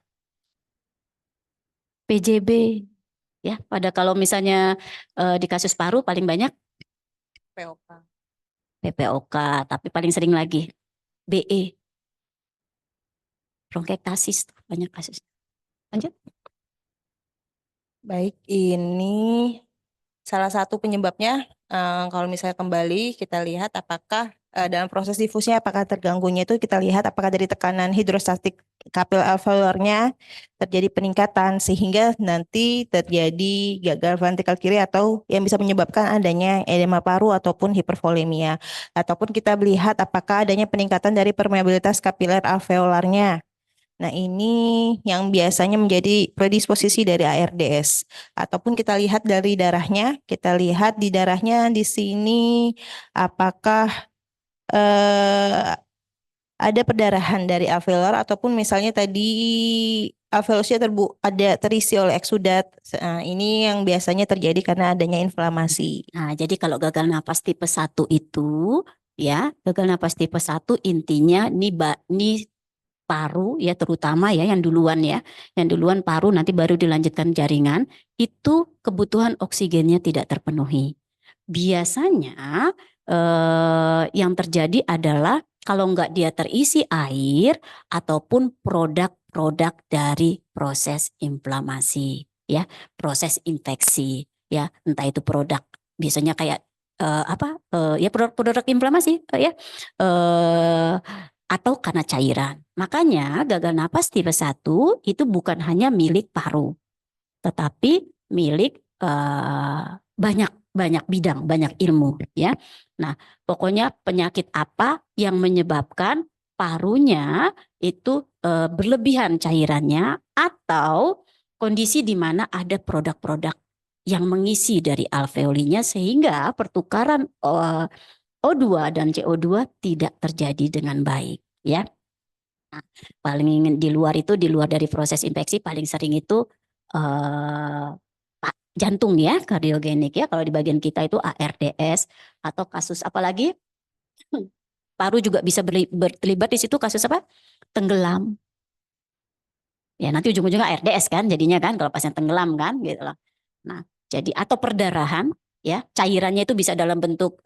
PJB ya. Pada kalau misalnya di kasus paru paling banyak PPOK, tapi paling sering lagi BE, bronkiektasis, banyak kasus. Lanjut. Baik, ini salah satu penyebabnya. Kalau misalnya kembali kita lihat apakah dalam proses difusnya apakah terganggunya itu, kita lihat apakah dari tekanan hidrostatik kapil alveolarnya terjadi peningkatan sehingga nanti terjadi gagal ventrikal kiri atau yang bisa menyebabkan adanya edema paru ataupun hipervolemia, ataupun kita melihat apakah adanya peningkatan dari permeabilitas kapiler alveolarnya. Nah, ini yang biasanya menjadi predisposisi dari ARDS. Ataupun kita lihat dari darahnya, kita lihat di darahnya di sini apakah ada perdarahan dari alveolar ataupun misalnya tadi alveolusnya ada terisi oleh eksudat. Ini yang biasanya terjadi karena adanya inflamasi. Nah, jadi kalau gagal napas tipe 1 itu ya, gagal napas tipe 1 intinya ini paru ya, terutama ya yang duluan paru, nanti baru dilanjutkan jaringan, itu kebutuhan oksigennya tidak terpenuhi. Biasanya yang terjadi adalah kalau enggak dia terisi air ataupun produk-produk dari proses inflamasi, ya, proses infeksi, ya, entah itu produk biasanya kayak ya produk-produk inflamasi, ya, atau karena cairan. Makanya gagal napas tipe 1 itu bukan hanya milik paru, tetapi milik banyak bidang, banyak ilmu, ya. Nah, pokoknya penyakit apa yang menyebabkan parunya itu berlebihan cairannya atau kondisi di mana ada produk-produk yang mengisi dari alveolinya sehingga pertukaran O2 dan CO2 tidak terjadi dengan baik, ya. Nah, paling di luar dari proses infeksi paling sering itu jantung, ya, kardiogenik, ya. Kalau di bagian kita itu ARDS atau kasus apalagi paru juga bisa terlibat di situ, kasus apa? Tenggelam. Ya, nanti ujung-ujungnya ARDS kan jadinya kan kalau pasien tenggelam kan gitu loh. Nah, jadi atau perdarahan, ya, cairannya itu bisa dalam bentuk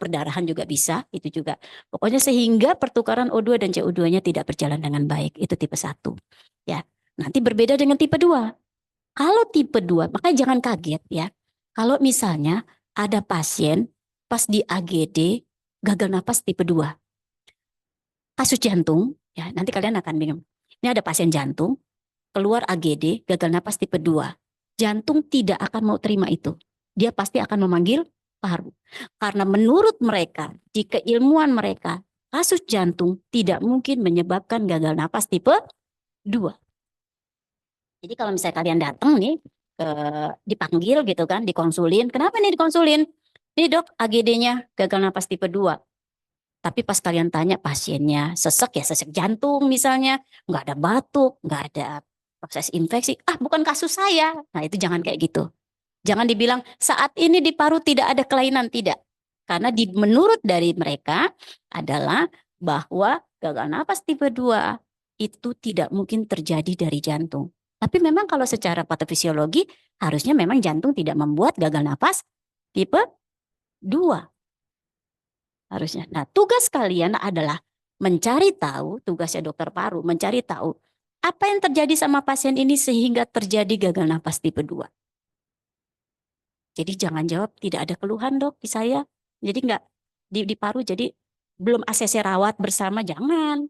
perdarahan juga bisa, itu juga. Pokoknya sehingga pertukaran O2 dan CO2-nya tidak berjalan dengan baik, itu tipe 1. Ya. Nanti berbeda dengan tipe 2. Kalau tipe 2, makanya jangan kaget, ya. Kalau misalnya ada pasien pas di AGD gagal napas tipe 2. Kasus jantung, ya, nanti kalian akan bingung. Ini ada pasien jantung keluar AGD gagal napas tipe 2. Jantung tidak akan mau terima itu. Dia pasti akan memanggil paru. Karena menurut mereka, di keilmuan mereka, kasus jantung tidak mungkin menyebabkan gagal napas tipe 2. Jadi kalau misalnya kalian datang nih, dipanggil gitu kan, dikonsulin. Kenapa nih dikonsulin? Nih dok, AGD-nya gagal napas tipe 2. Tapi pas kalian tanya pasiennya sesek, ya sesek jantung misalnya, nggak ada batuk, nggak ada proses infeksi. Ah, bukan kasus saya. Nah, itu jangan kayak gitu. Jangan dibilang saat ini di paru tidak ada kelainan, tidak. Karena menurut dari mereka adalah bahwa gagal napas tipe 2 itu tidak mungkin terjadi dari jantung. Tapi memang kalau secara patofisiologi harusnya memang jantung tidak membuat gagal napas tipe 2. Harusnya. Nah, tugas kalian adalah mencari tahu, tugasnya dokter paru, mencari tahu apa yang terjadi sama pasien ini sehingga terjadi gagal napas tipe 2. Jadi jangan jawab tidak ada keluhan dok di saya. Jadi enggak di paru, jadi belum ACC rawat bersama, jangan.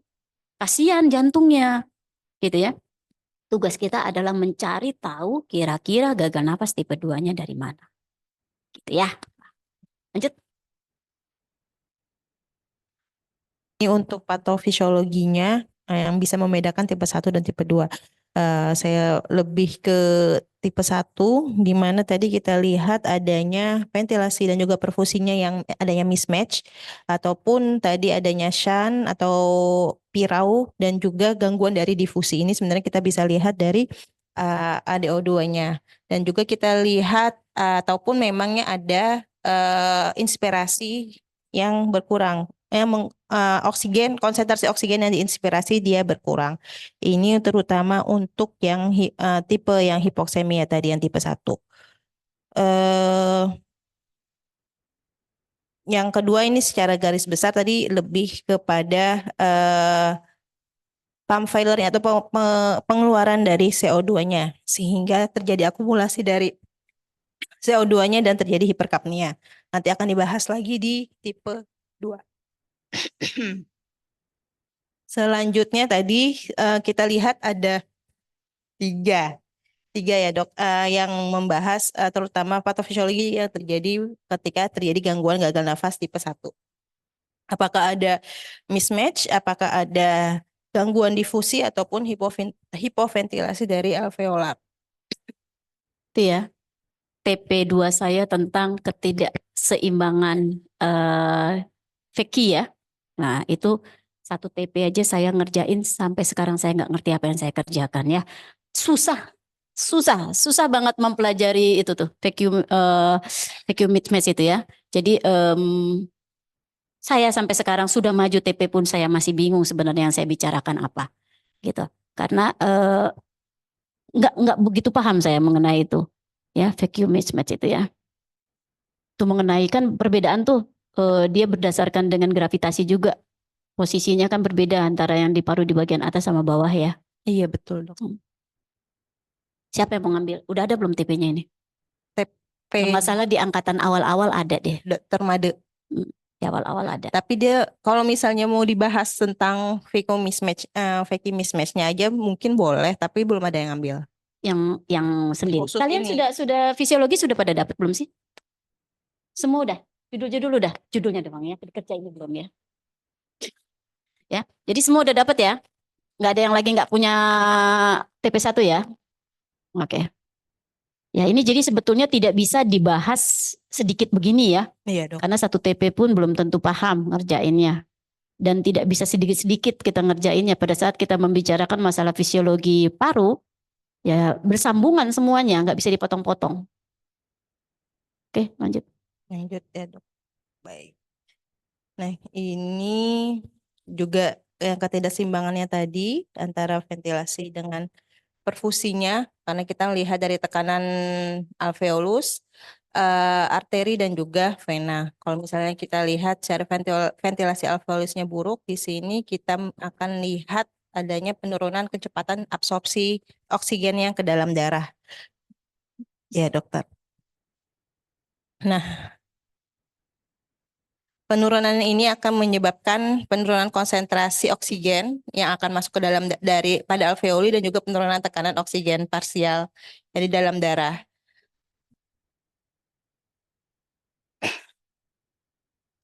Kasihan jantungnya, gitu ya. Tugas kita adalah mencari tahu kira-kira gagal napas tipe 2-nya dari mana. Gitu ya. Lanjut. Ini untuk patofisiologinya yang bisa membedakan tipe 1 dan tipe 2. Saya lebih ke tipe 1 di mana tadi kita lihat adanya ventilasi dan juga perfusinya yang adanya mismatch ataupun tadi adanya shunt atau pirau dan juga gangguan dari difusi. Ini sebenarnya kita bisa lihat dari ADO2-nya dan juga kita lihat ataupun memangnya ada inspirasi yang berkurang. Oksigen, konsentrasi oksigen yang diinspirasi dia berkurang. Ini terutama untuk yang tipe yang hipoksemia tadi yang tipe 1. Yang kedua ini secara garis besar tadi lebih kepada pump failure atau pengeluaran dari CO2-nya sehingga terjadi akumulasi dari CO2-nya dan terjadi hiperkapnia. Nanti akan dibahas lagi di tipe 2. Selanjutnya tadi kita lihat ada tiga ya dok yang membahas terutama patofisiologi yang terjadi ketika terjadi gangguan gagal nafas tipe 1. Apakah ada mismatch, apakah ada gangguan difusi ataupun hipoventilasi dari alveolar. Itu ya. TP2 saya tentang ketidakseimbangan Vicky ya. Nah, itu satu TP aja saya ngerjain sampai sekarang saya nggak ngerti apa yang saya kerjakan ya. Susah banget mempelajari itu tuh vacuum mismatch itu ya. Jadi saya sampai sekarang sudah maju TP pun saya masih bingung sebenarnya yang saya bicarakan apa gitu. Karena nggak begitu paham saya mengenai itu ya vacuum mismatch itu ya. Itu mengenai kan perbedaan tuh dia berdasarkan dengan gravitasi juga. Posisinya kan berbeda antara yang di paru di bagian atas sama bawah ya. Iya betul dok. Siapa yang mau ngambil? Udah ada belum TP-nya ini? TP Kalau nggak salah di angkatan awal-awal ada deh. Dokter Made. Di awal-awal ada. Tapi dia kalau misalnya mau dibahas tentang Vacuum mismatch-nya aja mungkin boleh, tapi belum ada yang ngambil. Yang sendiri. Khusus Kalian ini. sudah fisiologi sudah pada dapat belum sih? Semua udah. Judul-judul udah. Judulnya doang ya. Kerja ini belum ya. Ya. Jadi semua udah dapat ya. Nggak ada yang lagi nggak punya TP1 ya. Oke. Ya ini jadi sebetulnya tidak bisa dibahas sedikit begini ya. Iya dok. Karena satu TP pun belum tentu paham ngerjainnya. Dan tidak bisa sedikit-sedikit kita ngerjainnya pada saat kita membicarakan masalah fisiologi paru. Ya bersambungan semuanya, nggak bisa dipotong-potong. Oke, lanjut. Lanjut ya dok. Baik. Nah ini juga yang ketidakseimbangannya tadi antara ventilasi dengan perfusinya, karena kita lihat dari tekanan alveolus, arteri dan juga vena. Kalau misalnya kita lihat secara ventilasi alveolusnya buruk, di sini kita akan lihat adanya penurunan kecepatan absorpsi oksigen yang ke dalam darah. Ya dokter. Nah, penurunan ini akan menyebabkan penurunan konsentrasi oksigen yang akan masuk ke dalam dari pada alveoli dan juga penurunan tekanan oksigen parsial dari dalam darah.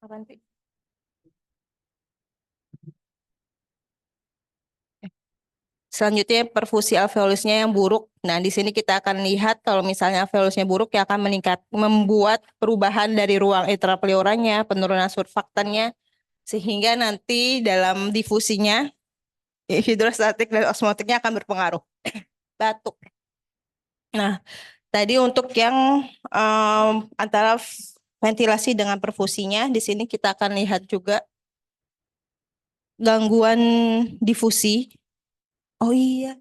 Apaan sih? Selanjutnya perfusi alveolusnya yang buruk. Nah, di sini kita akan lihat kalau misalnya alveolusnya buruk ya akan membuat perubahan dari ruang intrapleuranya, penurunan surfaktannya, sehingga nanti dalam difusinya hidrostatik dan osmotiknya akan berpengaruh. Batuk. Nah, tadi untuk yang antara ventilasi dengan perfusinya, di sini kita akan lihat juga gangguan difusi. Oh iya.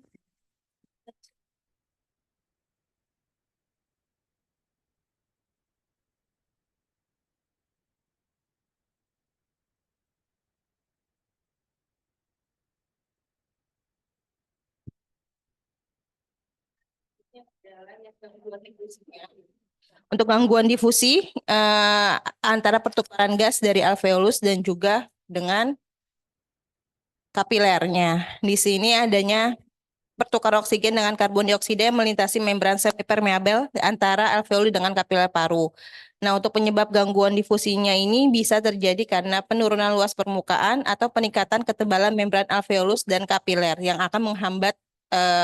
Untuk gangguan difusi antara pertukaran gas dari alveolus dan juga dengan kapilernya. Di sini adanya pertukaran oksigen dengan karbon dioksida yang melintasi membran semipermeabel antara alveoli dengan kapiler paru. Nah, untuk penyebab gangguan difusinya ini bisa terjadi karena penurunan luas permukaan atau peningkatan ketebalan membran alveolus dan kapiler yang akan menghambat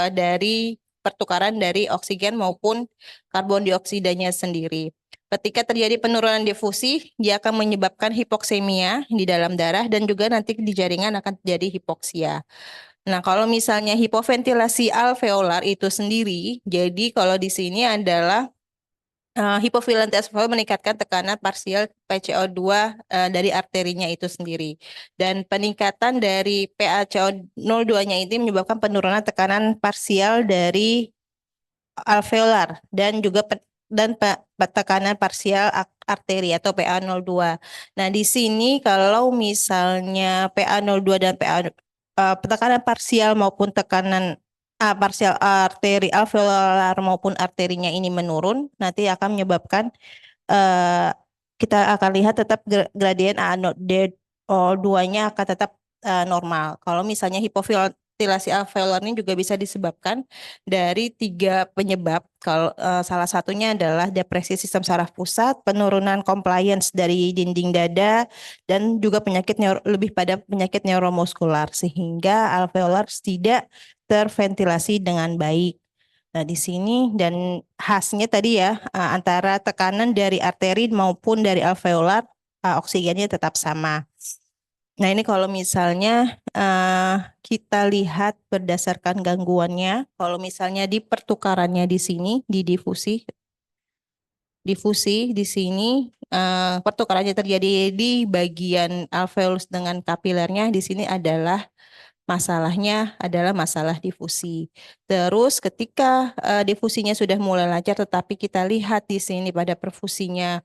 dari pertukaran dari oksigen maupun karbon dioksidanya sendiri. Ketika terjadi penurunan difusi, dia akan menyebabkan hipoksemia di dalam darah dan juga nanti di jaringan akan terjadi hipoksia. Nah, kalau misalnya hipoventilasi alveolar itu sendiri, jadi kalau di sini adalah hipoventilasi alveolar meningkatkan tekanan parsial PCO2 dari arterinya itu sendiri. Dan peningkatan dari PaCO02-nya itu menyebabkan penurunan tekanan parsial dari alveolar dan juga tekanan parsial arteri atau PaO02. Nah, di sini kalau misalnya PaO02 dan tekanan parsial maupun tekanan parsial arteri alveolar maupun arterinya ini menurun, nanti akan menyebabkan kita akan lihat tetap gradien ANOD-2-nya akan tetap normal. Kalau misalnya hipoventilasi alveolar ini juga bisa disebabkan dari 3 penyebab. Kalau salah satunya adalah depresi sistem saraf pusat, penurunan compliance dari dinding dada, dan juga lebih pada penyakit neuromuskular sehingga alveolar tidak terventilasi dengan baik. Nah, di sini dan khasnya tadi ya antara tekanan dari arteri maupun dari alveolar oksigennya tetap sama. Nah, ini kalau misalnya kita lihat berdasarkan gangguannya, kalau misalnya di pertukarannya di sini, di difusi di sini pertukarannya terjadi di bagian alveolus dengan kapilernya, di sini adalah masalahnya adalah masalah difusi. Terus ketika difusinya sudah mulai lancar, tetapi kita lihat di sini pada perfusinya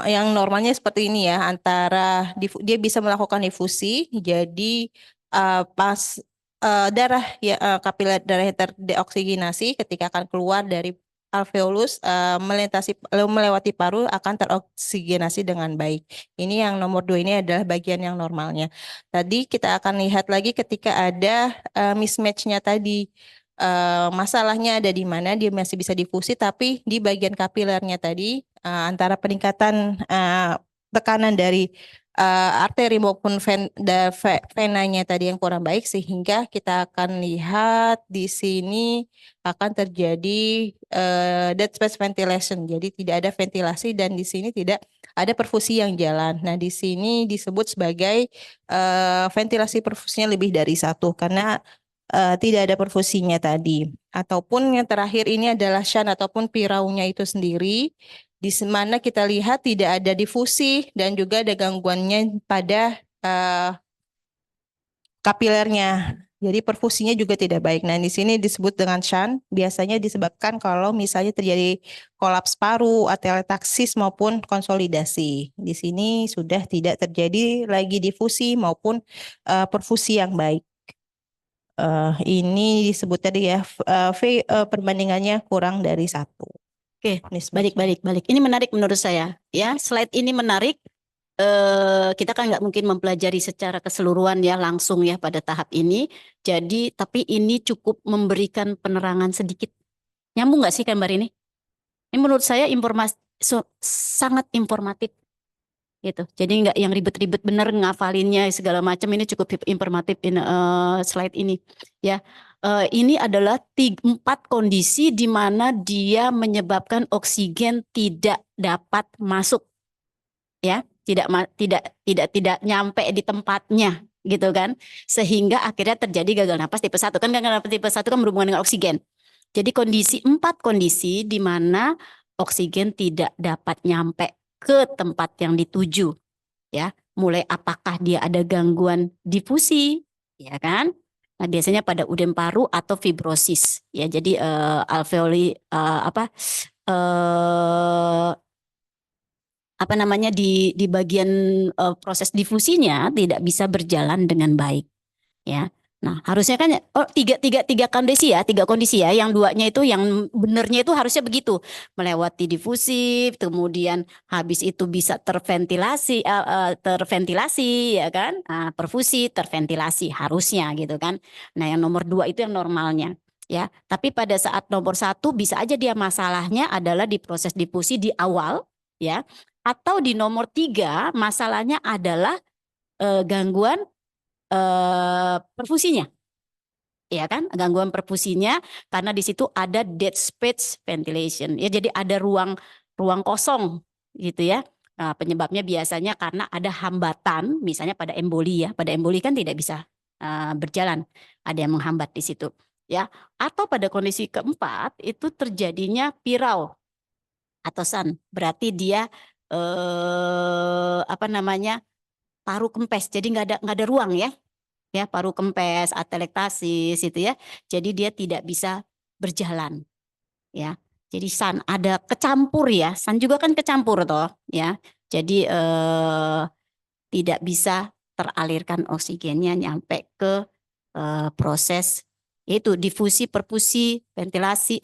Yang normalnya seperti ini ya, antara dia bisa melakukan difusi, jadi pas darah ya kapiler darah yang terdeoksigenasi ketika akan keluar dari alveolus melewati paru akan teroksigenasi dengan baik. Ini yang nomor 2 ini adalah bagian yang normalnya. Tadi kita akan lihat lagi ketika ada mismatch-nya tadi. Masalahnya ada di mana dia masih bisa difusi tapi di bagian kapilernya tadi antara peningkatan tekanan dari arteri maupun venanya tadi yang kurang baik sehingga kita akan lihat di sini akan terjadi dead space ventilation. Jadi tidak ada ventilasi dan di sini tidak ada perfusi yang jalan. Nah, di sini disebut sebagai ventilasi perfusinya lebih dari satu karena tidak ada perfusinya tadi. Ataupun yang terakhir ini adalah shunt ataupun piraunya itu sendiri, di mana kita lihat tidak ada difusi dan juga ada gangguannya pada kapilernya. Jadi perfusinya juga tidak baik. Nah, di sini disebut dengan shunt, biasanya disebabkan kalau misalnya terjadi kolaps paru, atelektasis maupun konsolidasi. Di sini sudah tidak terjadi lagi difusi maupun perfusi yang baik. Ini disebut tadi ya perbandingannya kurang dari 1. Oke, Mismatch-nya. balik. Ini menarik menurut saya. Ya, slide ini menarik. Kita kan nggak mungkin mempelajari secara keseluruhan ya langsung ya pada tahap ini. Jadi, tapi ini cukup memberikan penerangan sedikit. Nyambung nggak sih gambar ini? Ini menurut saya sangat informatif gitu. Jadi nggak yang ribet-ribet bener ngafalinnya segala macam. Ini cukup informatif slide ini. Ya, ini adalah 4 kondisi di mana dia menyebabkan oksigen tidak dapat masuk. Ya, tidak nyampe di tempatnya gitu kan, sehingga akhirnya terjadi gagal napas tipe 1 kan. Gagal napas tipe 1 kan berhubungan dengan oksigen. Jadi 4 kondisi di mana oksigen tidak dapat nyampe ke tempat yang dituju ya. Mulai apakah dia ada gangguan difusi ya kan. Nah, biasanya pada udem paru atau fibrosis ya. Jadi alveoli di bagian proses difusinya tidak bisa berjalan dengan baik ya. Nah, harusnya kan tiga kondisi ya. Yang 2-nya itu yang benernya itu harusnya begitu, melewati difusi, kemudian habis itu bisa terventilasi ya kan. Nah, perfusi, terventilasi harusnya gitu kan. Nah, yang nomor 2 itu yang normalnya ya. Tapi pada saat nomor 1 bisa aja dia masalahnya adalah di proses difusi di awal ya. Atau di nomor 3 masalahnya adalah gangguan perfusinya, ya kan? Gangguan perfusinya karena di situ ada dead space ventilation, ya. Jadi ada ruang kosong, gitu ya. Nah, penyebabnya biasanya karena ada hambatan, misalnya pada emboli ya. Pada emboli kan tidak bisa berjalan, ada yang menghambat di situ, ya. Atau pada kondisi keempat itu terjadinya pirau atau shunt, berarti dia paru kempes, jadi nggak ada ruang ya. Ya, paru kempes, atelektasis itu ya. Jadi dia tidak bisa berjalan ya. Jadi shunt ada kecampur ya. Shunt juga kan kecampur toh ya. Jadi tidak bisa teralirkan oksigennya nyampe ke proses yaitu difusi, perfusi, ventilasi,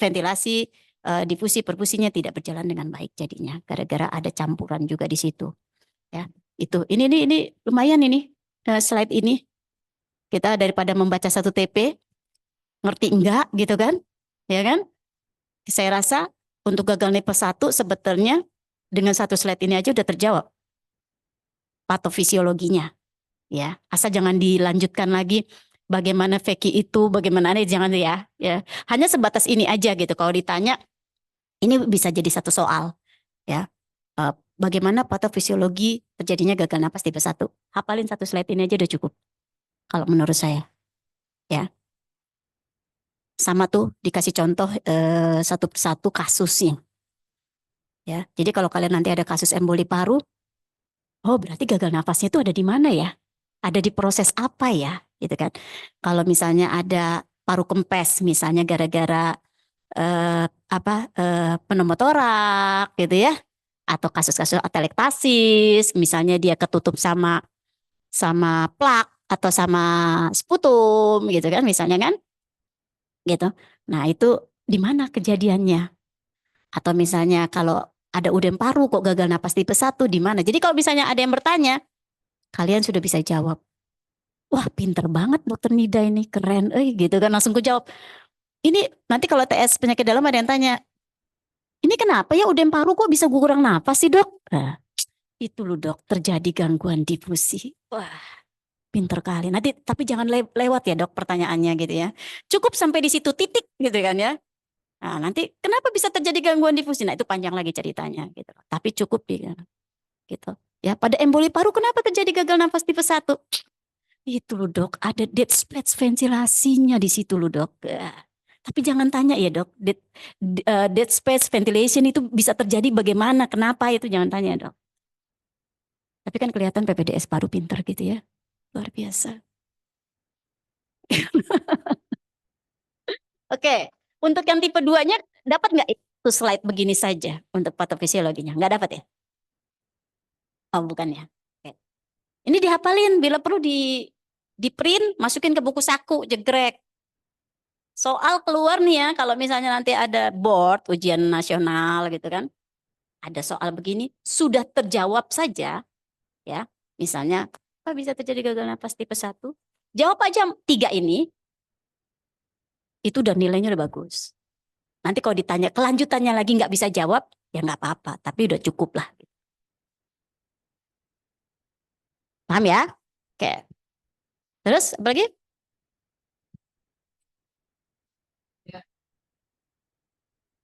difusi, perfusinya tidak berjalan dengan baik jadinya gara-gara ada campuran juga di situ ya. Itu ini lumayan ini slide ini. Kita daripada membaca 1 TP, ngerti enggak gitu kan? Ya kan? Saya rasa untuk gagal napas 1 sebetulnya dengan 1 slide ini aja udah terjawab patofisiologinya. Ya, asal jangan dilanjutkan lagi bagaimana Veki itu, bagaimana jangan ya. Hanya sebatas ini aja gitu. Kalau ditanya ini bisa jadi 1 soal ya. Bagaimana patofisiologi terjadinya gagal napas tipe 1? Hafalin 1 slide ini aja udah cukup. Kalau menurut saya. Ya. Sama tuh dikasih contoh satu persatu kasusnya. Ya, jadi kalau kalian nanti ada kasus emboli paru, oh berarti gagal nafasnya itu ada di mana ya? Ada di proses apa ya? Gitu kan. Kalau misalnya ada paru kempes, misalnya gara-gara pneumotorak gitu ya. atau kasus-kasus atelektasis, misalnya dia ketutup sama plak atau sama sputum gitu kan misalnya kan gitu. Nah, itu di mana kejadiannya? Atau misalnya kalau ada udem paru kok gagal napas tipe 1 di mana? Jadi kalau misalnya ada yang bertanya, kalian sudah bisa jawab. Wah, pinter banget dokter Nida ini, keren gitu kan langsung ku jawab. Ini nanti kalau TS penyakit dalam ada yang tanya, ini kenapa ya udem paru kok bisa kurang napas sih, Dok? Nah, itu loh, Dok, terjadi gangguan difusi. Wah, pinter kali. Nanti tapi jangan lewat ya, Dok, pertanyaannya gitu ya. Cukup sampai di situ titik gitu kan ya. Nah, nanti kenapa bisa terjadi gangguan difusi? Nah, itu panjang lagi ceritanya gitu. Tapi cukup gitu. Ya, pada emboli paru kenapa terjadi gagal nafas tipe 1? Itu loh, Dok, ada dead space ventilasinya di situ loh, Dok. Tapi jangan tanya ya, Dok, dead space ventilation itu bisa terjadi bagaimana? Kenapa itu jangan tanya, Dok. Tapi kan kelihatan PPDS paru pinter gitu ya. Luar biasa. Oke, untuk yang tipe 2-nya dapat nggak itu slide begini saja untuk patofisiologinya? Nggak dapat ya? Oh, bukan ya. Oke. Ini dihafalin, bila perlu di print, masukin ke buku saku, jegrek. Soal keluar nih ya, kalau misalnya nanti ada board, ujian nasional gitu kan, ada soal begini, sudah terjawab saja, ya. Misalnya, apa bisa terjadi gagal napas tipe 1? Jawab aja 3 ini, itu udah nilainya udah bagus. Nanti kalau ditanya kelanjutannya lagi nggak bisa jawab, ya nggak apa-apa, tapi udah cukup lah. Paham ya? Oke. Terus apa lagi?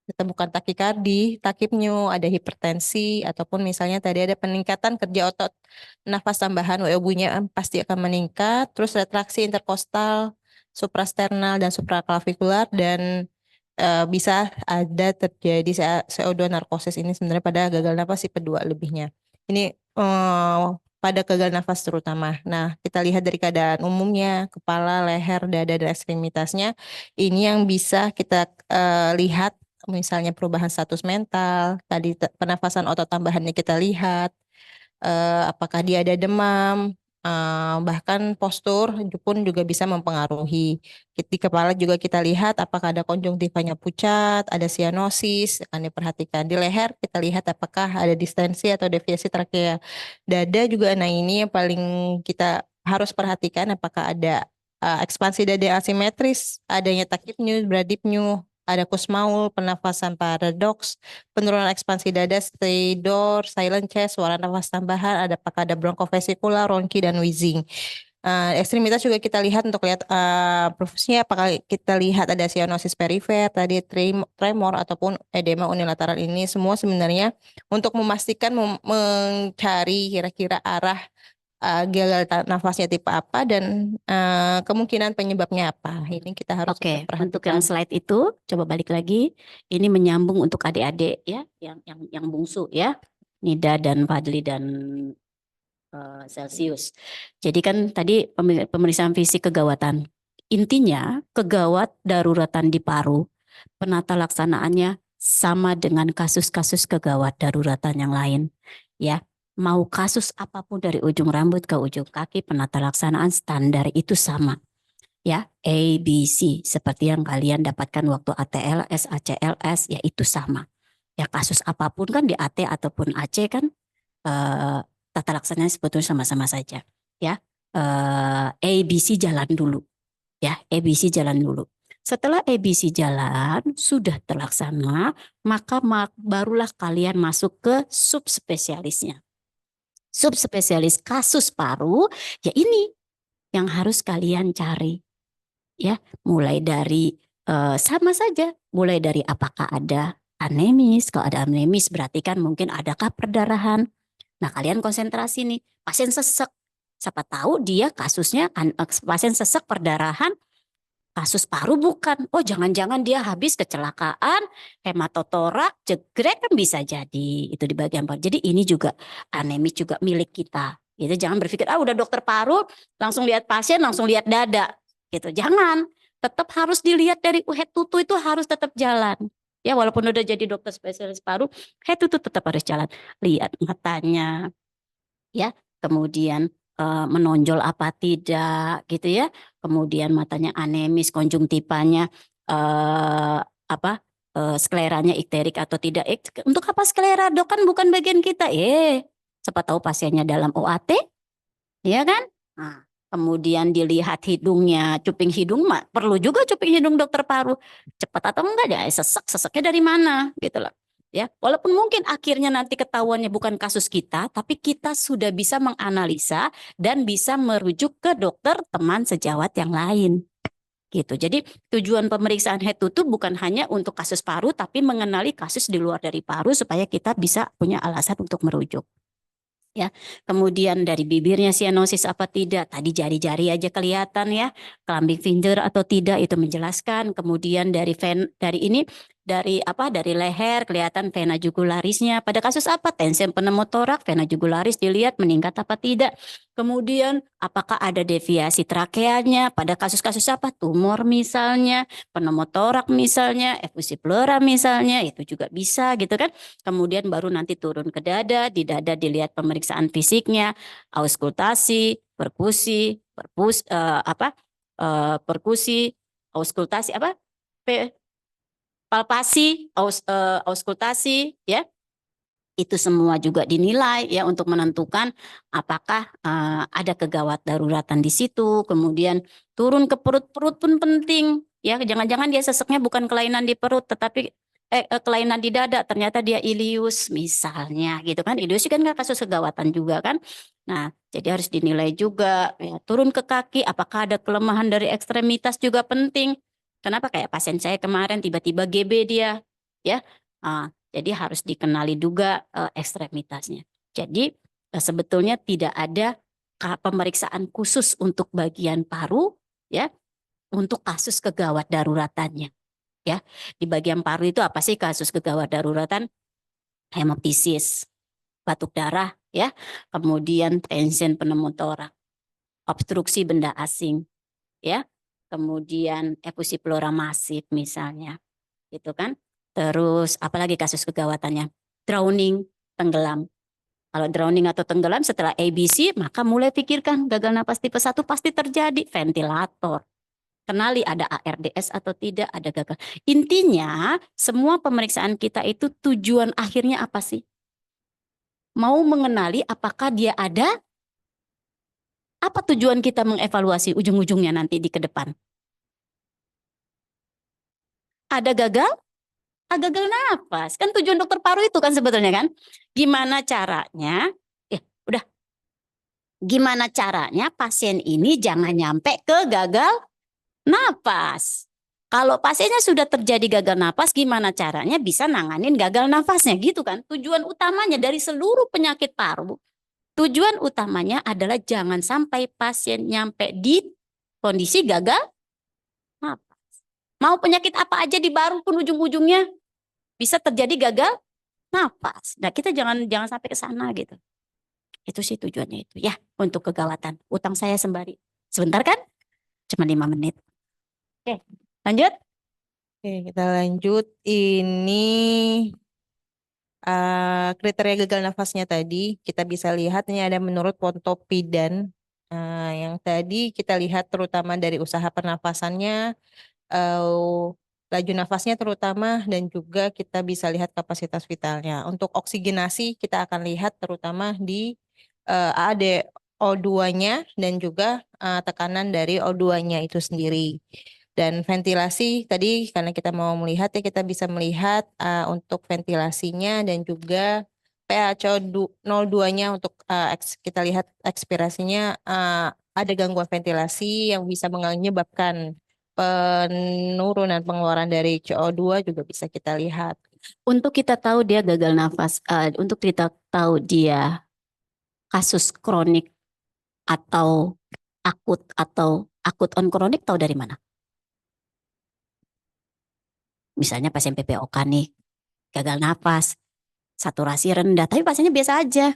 Ditemukan takikardi, takipneu, ada hipertensi, ataupun misalnya tadi ada peningkatan kerja otot nafas tambahan, WO-nya pasti akan meningkat, terus retraksi interkostal, suprasternal, dan supraclavikular, dan bisa ada terjadi CO2 narkosis ini sebenarnya pada gagal nafas tipe 2 lebihnya. Ini pada gagal nafas terutama. Nah, kita lihat dari keadaan umumnya, kepala, leher, dada, dan ekstremitasnya, ini yang bisa kita lihat. Misalnya perubahan status mental, tadi pernafasan otot tambahannya kita lihat, apakah dia ada demam, bahkan postur pun juga bisa mempengaruhi. Di kepala juga kita lihat apakah ada konjungtivanya pucat, ada sianosis, akan diperhatikan. Di leher kita lihat apakah ada distensi atau deviasi trakea. Dada juga, nah ini yang paling kita harus perhatikan apakah ada ekspansi dada asimetris, adanya takipneu, bradipneu, ada kusmaul, pernafasan paradoks, penurunan ekspansi dada, stridor, silent chest, suara nafas tambahan, apakah ada bronkofesikular, ronki, dan wheezing. Ekstremitas juga kita lihat untuk lihat profusnya, apakah kita lihat ada sianosis perifer, tadi tremor ataupun edema unilateral. Ini semua sebenarnya untuk memastikan mencari kira-kira arah gagal nafasnya tipe apa dan kemungkinan penyebabnya apa. Ini kita harus Oke, untuk perhatikan. yang slide itu coba balik lagi. Ini menyambung untuk adik-adik ya, yang bungsu ya, Nida dan Fadli dan Celsius. Jadi kan tadi pemeriksaan fisik kegawatan. Intinya kegawat daruratan di paru, penata laksanaannya sama dengan kasus-kasus kegawat daruratan yang lain. Ya, mau kasus apapun dari ujung rambut ke ujung kaki, penata laksanaan standar itu sama. Ya, A, B, C seperti yang kalian dapatkan waktu ATLS, ACLS, ya itu sama. Ya kasus apapun kan di AT ataupun AC kan tata laksananya sebetulnya sama-sama saja. Ya, ABC jalan dulu. Ya, ABC jalan dulu. Setelah ABC jalan sudah terlaksana, maka barulah kalian masuk ke subspesialisnya. Subspesialis kasus paru, ya ini yang harus kalian cari. Ya, mulai dari sama saja, mulai dari apakah ada anemis. Kalau ada anemis berarti kan mungkin adakah perdarahan. Nah, kalian konsentrasi nih, pasien sesek. Siapa tahu dia kasusnya pasien sesek perdarahan, kasus paru bukan. Oh, jangan-jangan dia habis kecelakaan, hematotorak, jegrek kan bisa jadi itu di bagian paru. Jadi ini juga anemis juga milik kita. Gitu, jangan berpikir udah dokter paru langsung lihat pasien langsung lihat dada. Gitu, jangan. Tetap harus dilihat dari head to toe itu harus tetap jalan. Ya, walaupun udah jadi dokter spesialis paru, head to toe tetap harus jalan. Lihat matanya, ya, kemudian menonjol apa tidak, gitu ya. Kemudian matanya anemis, konjungtivanya skleranya ikterik atau tidak. Untuk apa sklera, dok? Kan bukan bagian kita. Siapa tahu pasiennya dalam OAT, ya kan? Nah, kemudian dilihat hidungnya, cuping hidung, perlu juga cuping hidung dokter paru. Cepat atau enggak ya, seseknya dari mana, gitu loh. Ya, walaupun mungkin akhirnya nanti ketahuannya bukan kasus kita, tapi kita sudah bisa menganalisa dan bisa merujuk ke dokter teman sejawat yang lain. Gitu. Jadi tujuan pemeriksaan head to toe bukan hanya untuk kasus paru, tapi mengenali kasus di luar dari paru supaya kita bisa punya alasan untuk merujuk. Ya, kemudian dari bibirnya sianosis apa tidak, tadi jari-jari aja kelihatan ya, clumping finger atau tidak itu menjelaskan. Kemudian dari dari leher kelihatan vena jugularisnya. Pada kasus apa? Tensi pneumotorak, vena jugularis dilihat meningkat apa tidak. Kemudian apakah ada deviasi trakeanya? Pada kasus-kasus apa? Tumor misalnya, pneumotorak misalnya, efusi pleura misalnya, itu juga bisa gitu kan. Kemudian baru nanti turun ke dada, di dada dilihat pemeriksaan fisiknya, auskultasi, perkusi, auskultasi palpasi, auskultasi, ya. Itu semua juga dinilai ya untuk menentukan apakah ada kegawat daruratan di situ. Kemudian turun ke perut pun penting ya. Jangan-jangan dia seseknya bukan kelainan di perut tetapi kelainan di dada, ternyata dia ileus misalnya gitu kan. Ileus kan kasus kegawatan juga kan. Nah, jadi harus dinilai juga ya. Turun ke kaki, apakah ada kelemahan dari ekstremitas juga penting. Kenapa kayak pasien saya kemarin tiba-tiba GB dia ya. Jadi harus dikenali juga ekstremitasnya. Jadi sebetulnya tidak ada pemeriksaan khusus untuk bagian paru ya untuk kasus kegawat daruratannya. Ya, di bagian paru itu apa sih kasus kegawat daruratan? Hemoptisis, batuk darah, ya, kemudian tensin pneumotorak, obstruksi benda asing, ya, kemudian efusi pleura masif misalnya, gitu kan? Terus apalagi kasus kegawatannya? Drowning, tenggelam. Kalau drowning atau tenggelam setelah ABC, maka mulai pikirkan gagal napas tipe 1 pasti terjadi ventilator. Kenali ada ARDS atau tidak, ada gagal. Intinya semua pemeriksaan kita itu tujuan akhirnya apa sih? Mau mengenali apakah dia ada? Apa tujuan kita mengevaluasi ujung-ujungnya nanti di ke depan? Ada gagal? Gagal napas. Kan tujuan dokter paru itu kan sebetulnya kan. Gimana caranya? Udah. Gimana caranya pasien ini jangan nyampe ke gagal napas. Kalau pasiennya sudah terjadi gagal napas, gimana caranya bisa nanganin gagal nafasnya gitu kan? Tujuan utamanya dari seluruh penyakit paru, tujuan utamanya adalah jangan sampai pasien nyampe di kondisi gagal napas. Mau penyakit apa aja di paru pun ujung-ujungnya bisa terjadi gagal napas. Nah, kita jangan sampai ke sana gitu. Itu sih tujuannya itu ya untuk kegawatan. Utang saya sembari. Sebentar kan? Cuma 5 menit. Oke, lanjut. Oke, kita lanjut. Ini kriteria gagal nafasnya tadi kita bisa lihat ini ada menurut Pontoppidan. Yang tadi kita lihat terutama dari usaha pernafasannya, laju nafasnya terutama, dan juga kita bisa lihat kapasitas vitalnya. Untuk oksigenasi kita akan lihat terutama di ADO2-nya dan juga tekanan dari O2-nya itu sendiri. Dan ventilasi tadi karena kita mau melihat ya kita bisa melihat untuk ventilasinya dan juga PaCO02-nya untuk kita lihat ekspirasinya ada gangguan ventilasi yang bisa menyebabkan penurunan pengeluaran dari CO2 juga bisa kita lihat. Untuk kita tahu dia gagal nafas, untuk kita tahu dia kasus kronik atau akut on kronik, tahu dari mana? Misalnya pasien PPOK nih, gagal nafas, saturasi rendah, tapi pasiennya biasa aja.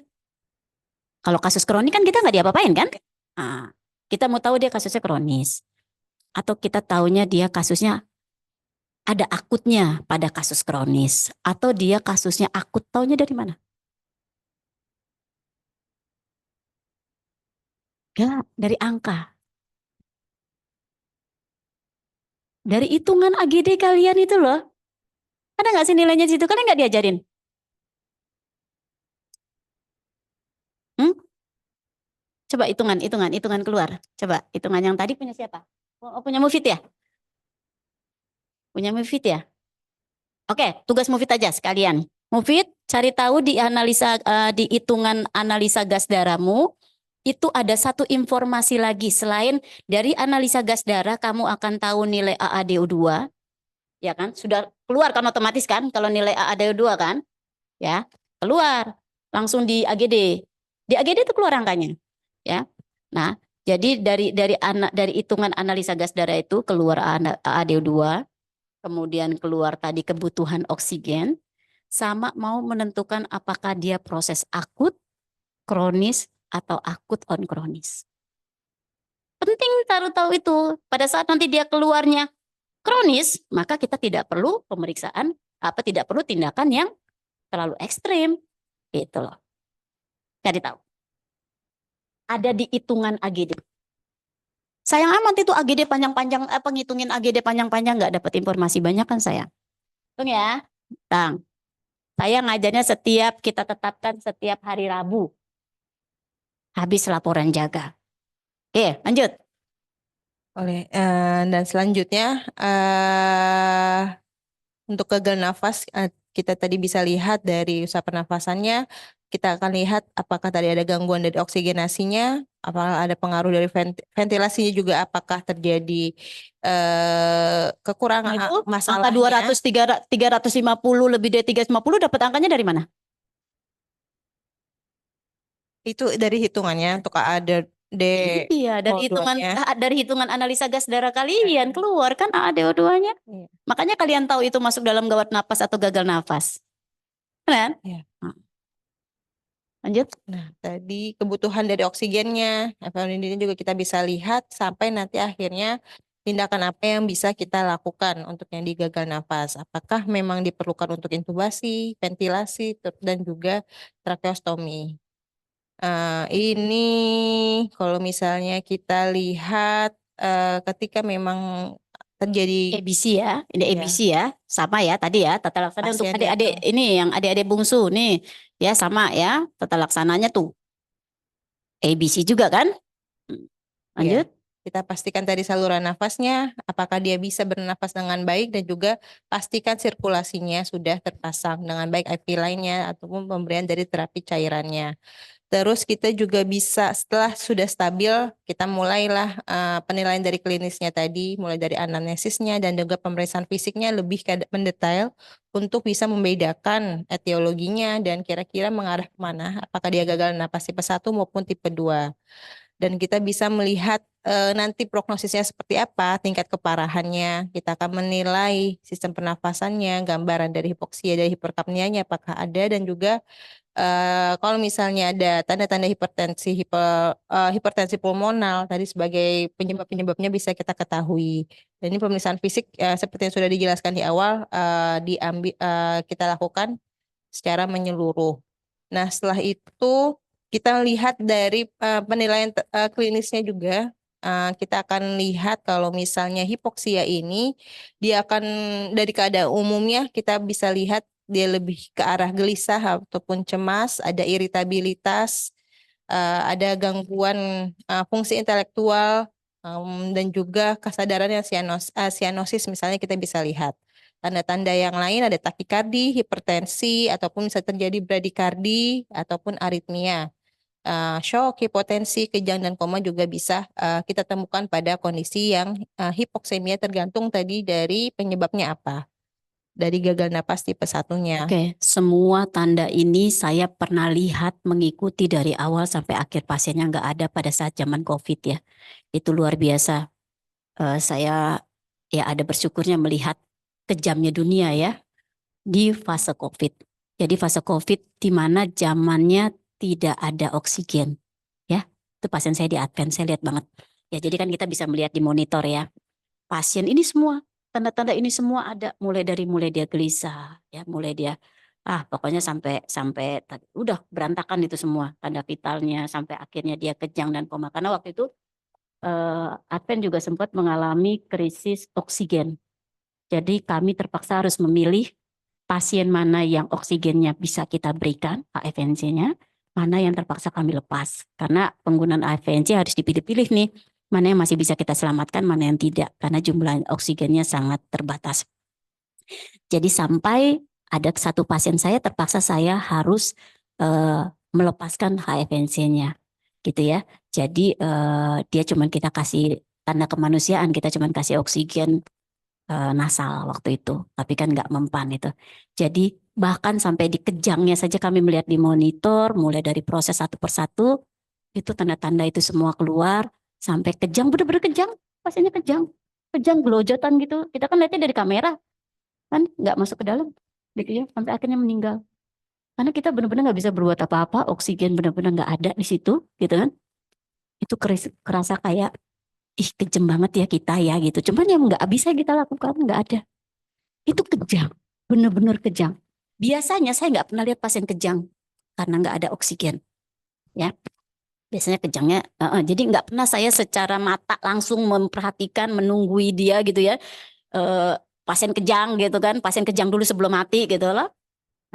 Kalau kasus kronik kan kita nggak diapa-apain kan? Kita mau tahu dia kasusnya kronis. Atau kita tahunya dia kasusnya ada akutnya pada kasus kronis atau dia kasusnya akut, taunya dari mana? Enggak, dari angka. Dari hitungan AGD kalian itu loh. Ada nggak sih nilainya di situ? Kalian nggak diajarin? Hmm? Coba hitungan keluar. Coba hitungan yang tadi punya siapa? Oh, punya Mufid ya? Punya Mufid ya? Oke, tugas Mufid aja sekalian. Mufid, cari tahu di analisa di hitungan analisa gas darahmu itu ada satu informasi lagi selain dari analisa gas darah kamu akan tahu nilai AADO2, ya kan? Sudah keluar kan otomatis kan kalau nilai AADO2 kan? Ya, keluar langsung di AGD. Di AGD itu keluar angkanya, ya. Nah, jadi dari hitungan analisa gas darah itu keluar AADO2, kemudian keluar tadi kebutuhan oksigen, sama mau menentukan apakah dia proses akut, kronis, atau akut on kronis. Penting tahu itu. Pada saat nanti dia keluarnya kronis, maka kita tidak perlu pemeriksaan, tidak perlu tindakan yang terlalu ekstrim. Gitu loh. Cari tahu. Ada di hitungan AGD. Sayang amat itu AGD panjang-panjang, ngitungin AGD panjang-panjang nggak dapat informasi banyak kan sayang. Hitung ya. Tang. Saya ngajarnya kita tetapkan setiap hari Rabu. Habis laporan jaga. Oke, lanjut. Dan selanjutnya untuk gagal nafas kita tadi bisa lihat dari usaha pernafasannya, kita akan lihat apakah tadi ada gangguan dari oksigenasinya, apakah ada pengaruh dari ventilasinya juga, apakah terjadi kekurangan Nah, itu masalahnya. Angka 200, 350 lebih dari 350 dapat angkanya dari mana? Itu dari hitungannya untuk ada Iya, dari hitungan analisa gas darah kalian keluar kan AADO2-nya. Iya. Makanya kalian tahu itu masuk dalam gawat napas atau gagal nafas. Kan? Iya. Lanjut. Nah, tadi kebutuhan dari oksigennya, ini juga kita bisa lihat sampai nanti akhirnya tindakan apa yang bisa kita lakukan untuk yang di gagal nafas. Apakah memang diperlukan untuk intubasi, ventilasi, dan juga tracheostomi. Ini kalau misalnya kita lihat ketika memang terjadi ABC ya, ini Iya. ABC ya, sama ya tadi ya, tata laksana untuk Pasien adik-adik ini yang adik-adik bungsu nih, ya sama ya, tata laksananya tuh ABC juga kan? Lanjut. kita pastikan tadi saluran nafasnya, apakah dia bisa bernafas dengan baik, dan juga pastikan sirkulasinya sudah terpasang dengan baik IV line-nya ataupun pemberian dari terapi cairannya. Terus kita juga bisa setelah sudah stabil, kita mulailah penilaian dari klinisnya tadi, mulai dari anamnesisnya dan juga pemeriksaan fisiknya lebih mendetail untuk bisa membedakan etiologinya dan kira-kira mengarah kemana, apakah dia gagal napas tipe 1 maupun tipe 2. Dan kita bisa melihat nanti prognosisnya seperti apa, tingkat keparahannya, kita akan menilai sistem pernafasannya, gambaran dari hipoksia, dari hiperkapnianya apakah ada, dan juga kalau misalnya ada tanda-tanda hipertensi pulmonal tadi sebagai penyebab-penyebabnya bisa kita ketahui. Dan ini pemeriksaan fisik seperti yang sudah dijelaskan di awal kita lakukan secara menyeluruh. Nah, setelah itu kita lihat dari penilaian klinisnya juga. Kita akan lihat kalau misalnya hipoksia ini dia akan dari keadaan umumnya kita bisa lihat dia lebih ke arah gelisah ataupun cemas, ada iritabilitas, ada gangguan fungsi intelektual, dan juga kesadaran yang sianosis misalnya kita bisa lihat. Tanda-tanda yang lain ada takikardi, hipertensi, ataupun bisa terjadi bradikardi, ataupun aritmia. Shock, hipotensi, kejang, dan koma juga bisa kita temukan pada kondisi yang hipoksemia tergantung tadi dari penyebabnya apa. Dari gagal napas tipe 1-nya. Oke, semua tanda ini saya pernah lihat mengikuti dari awal sampai akhir pasiennya nggak ada pada saat zaman COVID ya. Itu luar biasa. Saya ya ada bersyukurnya melihat kejamnya dunia ya di fase COVID. Jadi fase COVID di mana zamannya tidak ada oksigen. Ya, itu pasien saya di Advent, saya lihat banget. Ya, jadi kan kita bisa melihat di monitor ya. Pasien ini semua tanda-tanda ini semua ada, mulai dia gelisah, ya, mulai dia pokoknya sampai udah berantakan itu semua tanda vitalnya, sampai akhirnya dia kejang dan koma. Karena waktu itu Advent juga sempat mengalami krisis oksigen. Jadi kami terpaksa harus memilih pasien mana yang oksigennya bisa kita berikan, HFNC-nya, mana yang terpaksa kami lepas. Karena penggunaan HFNC harus dipilih-pilih nih, mana yang masih bisa kita selamatkan, mana yang tidak. Karena jumlah oksigennya sangat terbatas. Jadi sampai ada satu pasien saya terpaksa saya harus melepaskan HFNC-nya. Gitu ya. Jadi dia cuman kita kasih tanda kemanusiaan, kita cuman kasih oksigen nasal waktu itu, tapi kan nggak mempan itu. Jadi bahkan sampai di kejangnya saja kami melihat di monitor, mulai dari proses satu persatu, itu tanda-tanda itu semua keluar, sampai kejang, bener-bener kejang, pasiennya kejang gelojotan gitu. Kita kan lihatnya dari kamera, kan nggak masuk ke dalam, gitu ya, sampai akhirnya meninggal. Karena kita benar-benar nggak bisa berbuat apa-apa, oksigen benar-benar nggak ada di situ, gitu kan. Itu kerasa kayak kejam banget ya kita ya gitu. Cuman yang nggak bisa kita lakukan, nggak ada. Itu kejang, bener-bener kejang. Biasanya saya nggak pernah lihat pasien kejang karena nggak ada oksigen, ya. Biasanya kejangnya, jadi nggak pernah saya secara mata langsung memperhatikan, menunggui dia gitu ya. Pasien kejang gitu kan, pasien kejang dulu sebelum mati gitu loh.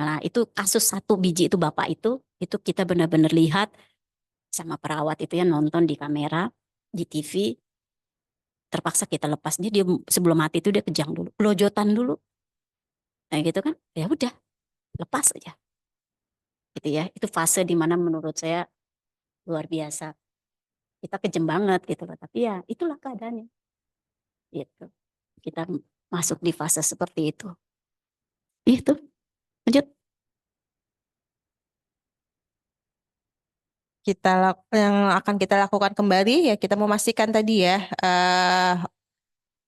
Nah itu kasus 1 biji itu bapak itu kita benar-benar lihat sama perawat itu ya, nonton di kamera, di TV. Terpaksa kita lepas dia sebelum mati itu dia kejang dulu, gelojotan dulu. Nah gitu kan, ya udah lepas aja. Gitu ya. Itu fase di mana menurut saya luar biasa. Kita kejam banget gitu loh, tapi ya itulah keadaannya. Gitu. Kita masuk di fase seperti itu. Itu. Lanjut. Yang akan kita lakukan kembali ya, kita memastikan tadi ya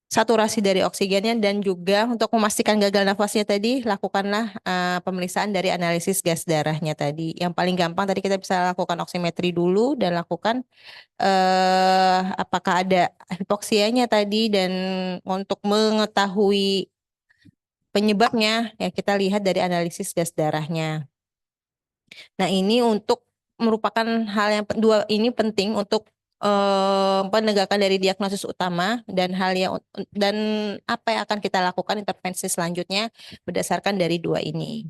saturasi dari oksigennya, dan juga untuk memastikan gagal nafasnya tadi lakukanlah pemeriksaan dari analisis gas darahnya tadi. Yang paling gampang tadi kita bisa lakukan oksimetri dulu dan lakukan apakah ada hipoksianya tadi, dan untuk mengetahui penyebabnya ya kita lihat dari analisis gas darahnya. Nah, ini untuk merupakan hal yang dua ini penting untuk penegakan dari diagnosis utama, dan dan apa yang akan kita lakukan intervensi selanjutnya berdasarkan dari dua ini.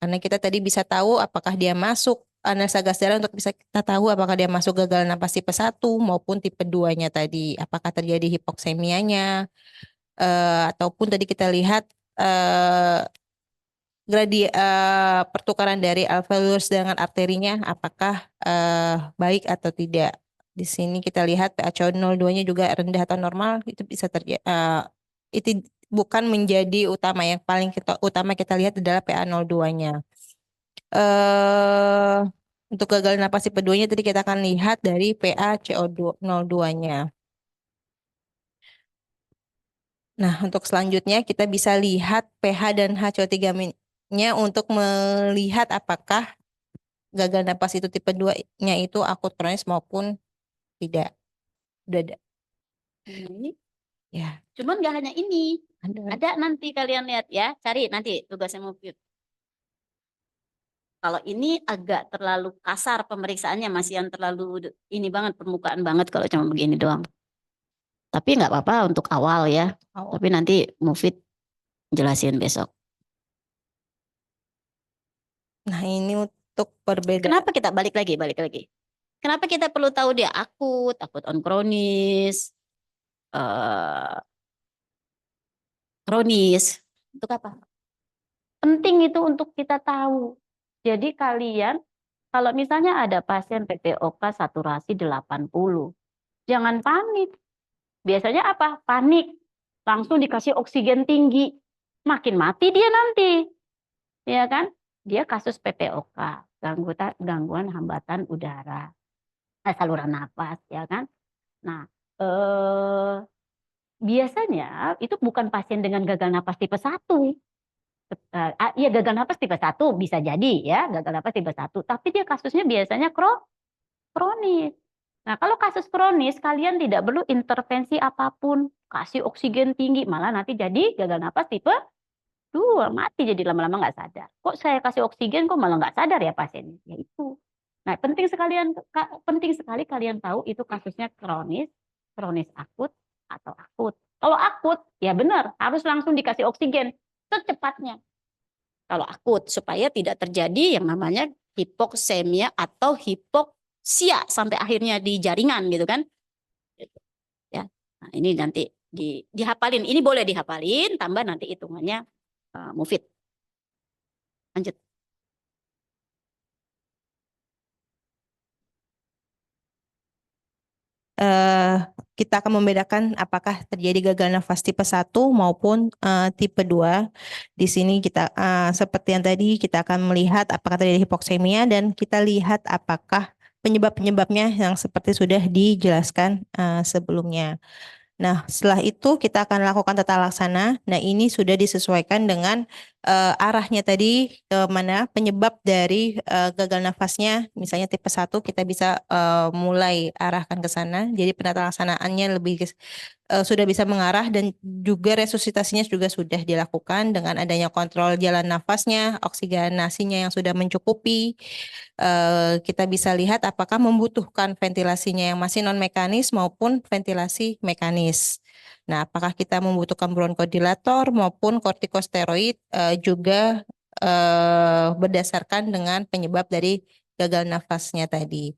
Karena kita tadi bisa tahu apakah dia masuk analisa gas darah, untuk bisa kita tahu apakah dia masuk gagal napas tipe 1 maupun tipe 2-nya tadi, apakah terjadi hipoksemianya, ataupun tadi kita lihat pertukaran dari alveolus dengan arterinya apakah baik atau tidak. Di sini kita lihat PaCO 02-nya juga rendah atau normal, itu bisa terjadi. Itu bukan menjadi utama, yang paling utama kita lihat adalah PA02-nya. Untuk gagal napas tipe 2-nya tadi kita akan lihat dari PaCO02-nya. Nah, untuk selanjutnya kita bisa lihat pH dan HCO3-nya untuk melihat apakah gagal napas itu tipe 2-nya itu akut kronis maupun tidak. Udah ada. Ini. Ya. Cuman nggak hanya ini. Ada nanti kalian lihat ya, cari nanti tugasnya Mufid. Kalau ini agak terlalu kasar pemeriksaannya, masih yang terlalu ini banget, permukaan banget kalau cuma begini doang. Tapi nggak apa-apa untuk awal ya. Tapi nanti Mufid jelasin besok. Nah, ini untuk perbedaan. Kenapa kita balik lagi? Kenapa kita perlu tahu dia akut on kronis, kronis? Untuk apa? Penting itu untuk kita tahu. Jadi kalian, kalau misalnya ada pasien PPOK saturasi 80, jangan panik. Biasanya apa? Panik. Langsung dikasih oksigen tinggi. Makin mati dia nanti. Ya kan? Dia kasus PPOK, gangguan hambatan udara, saluran napas, ya kan? Nah, biasanya itu bukan pasien dengan gagal napas tipe 1. Iya, gagal napas tipe 1 bisa jadi ya, gagal napas tipe 1. Tapi dia kasusnya biasanya kronis. Nah, kalau kasus kronis, kalian tidak perlu intervensi apapun. Kasih oksigen tinggi, malah nanti jadi gagal napas tipe 2, mati jadi lama-lama nggak sadar. Kok saya kasih oksigen, kok malah nggak sadar ya pasiennya? Ya itu. Nah, penting sekali kalian tahu itu kasusnya kronis, kronis akut, atau akut. Kalau akut, ya benar, harus langsung dikasih oksigen secepatnya. Kalau akut, supaya tidak terjadi yang namanya hipoksemia atau hipoksia sampai akhirnya di jaringan gitu kan. Ya. Nah, ini nanti dihafalin. Ini boleh dihafalin, tambah nanti hitungannya Mufid. Lanjut. Kita akan membedakan apakah terjadi gagal nafas tipe 1 maupun tipe 2. Di sini kita seperti yang tadi kita akan melihat apakah terjadi hipoksemia dan kita lihat apakah penyebab-penyebabnya yang seperti sudah dijelaskan sebelumnya. Nah, setelah itu kita akan lakukan tata laksana. Nah, ini sudah disesuaikan dengan arahnya tadi ke mana penyebab dari gagal nafasnya. Misalnya tipe 1 kita bisa mulai arahkan ke sana. Jadi penata laksanaannya sudah bisa mengarah dan juga resusitasinya juga sudah dilakukan dengan adanya kontrol jalan nafasnya, oksigenasinya yang sudah mencukupi. Kita bisa lihat apakah membutuhkan ventilasinya yang masih non mekanis maupun ventilasi mekanis. Nah, apakah kita membutuhkan bronkodilator maupun kortikosteroid juga berdasarkan dengan penyebab dari gagal nafasnya tadi.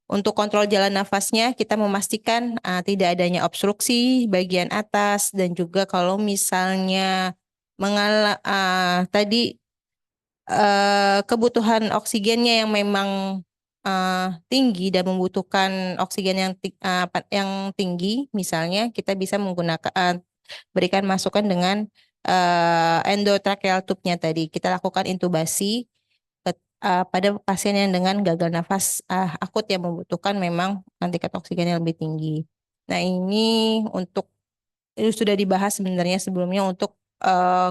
Untuk kontrol jalan nafasnya, kita memastikan tidak adanya obstruksi bagian atas dan juga kalau misalnya tadi kebutuhan oksigennya yang memang tinggi dan membutuhkan oksigen yang tinggi, misalnya kita bisa menggunakan berikan masukan dengan endotracheal tube-nya tadi. Kita lakukan intubasi pada pasien yang dengan gagal nafas akut yang membutuhkan memang tingkat oksigennya lebih tinggi. Nah, ini sudah dibahas sebenarnya sebelumnya untuk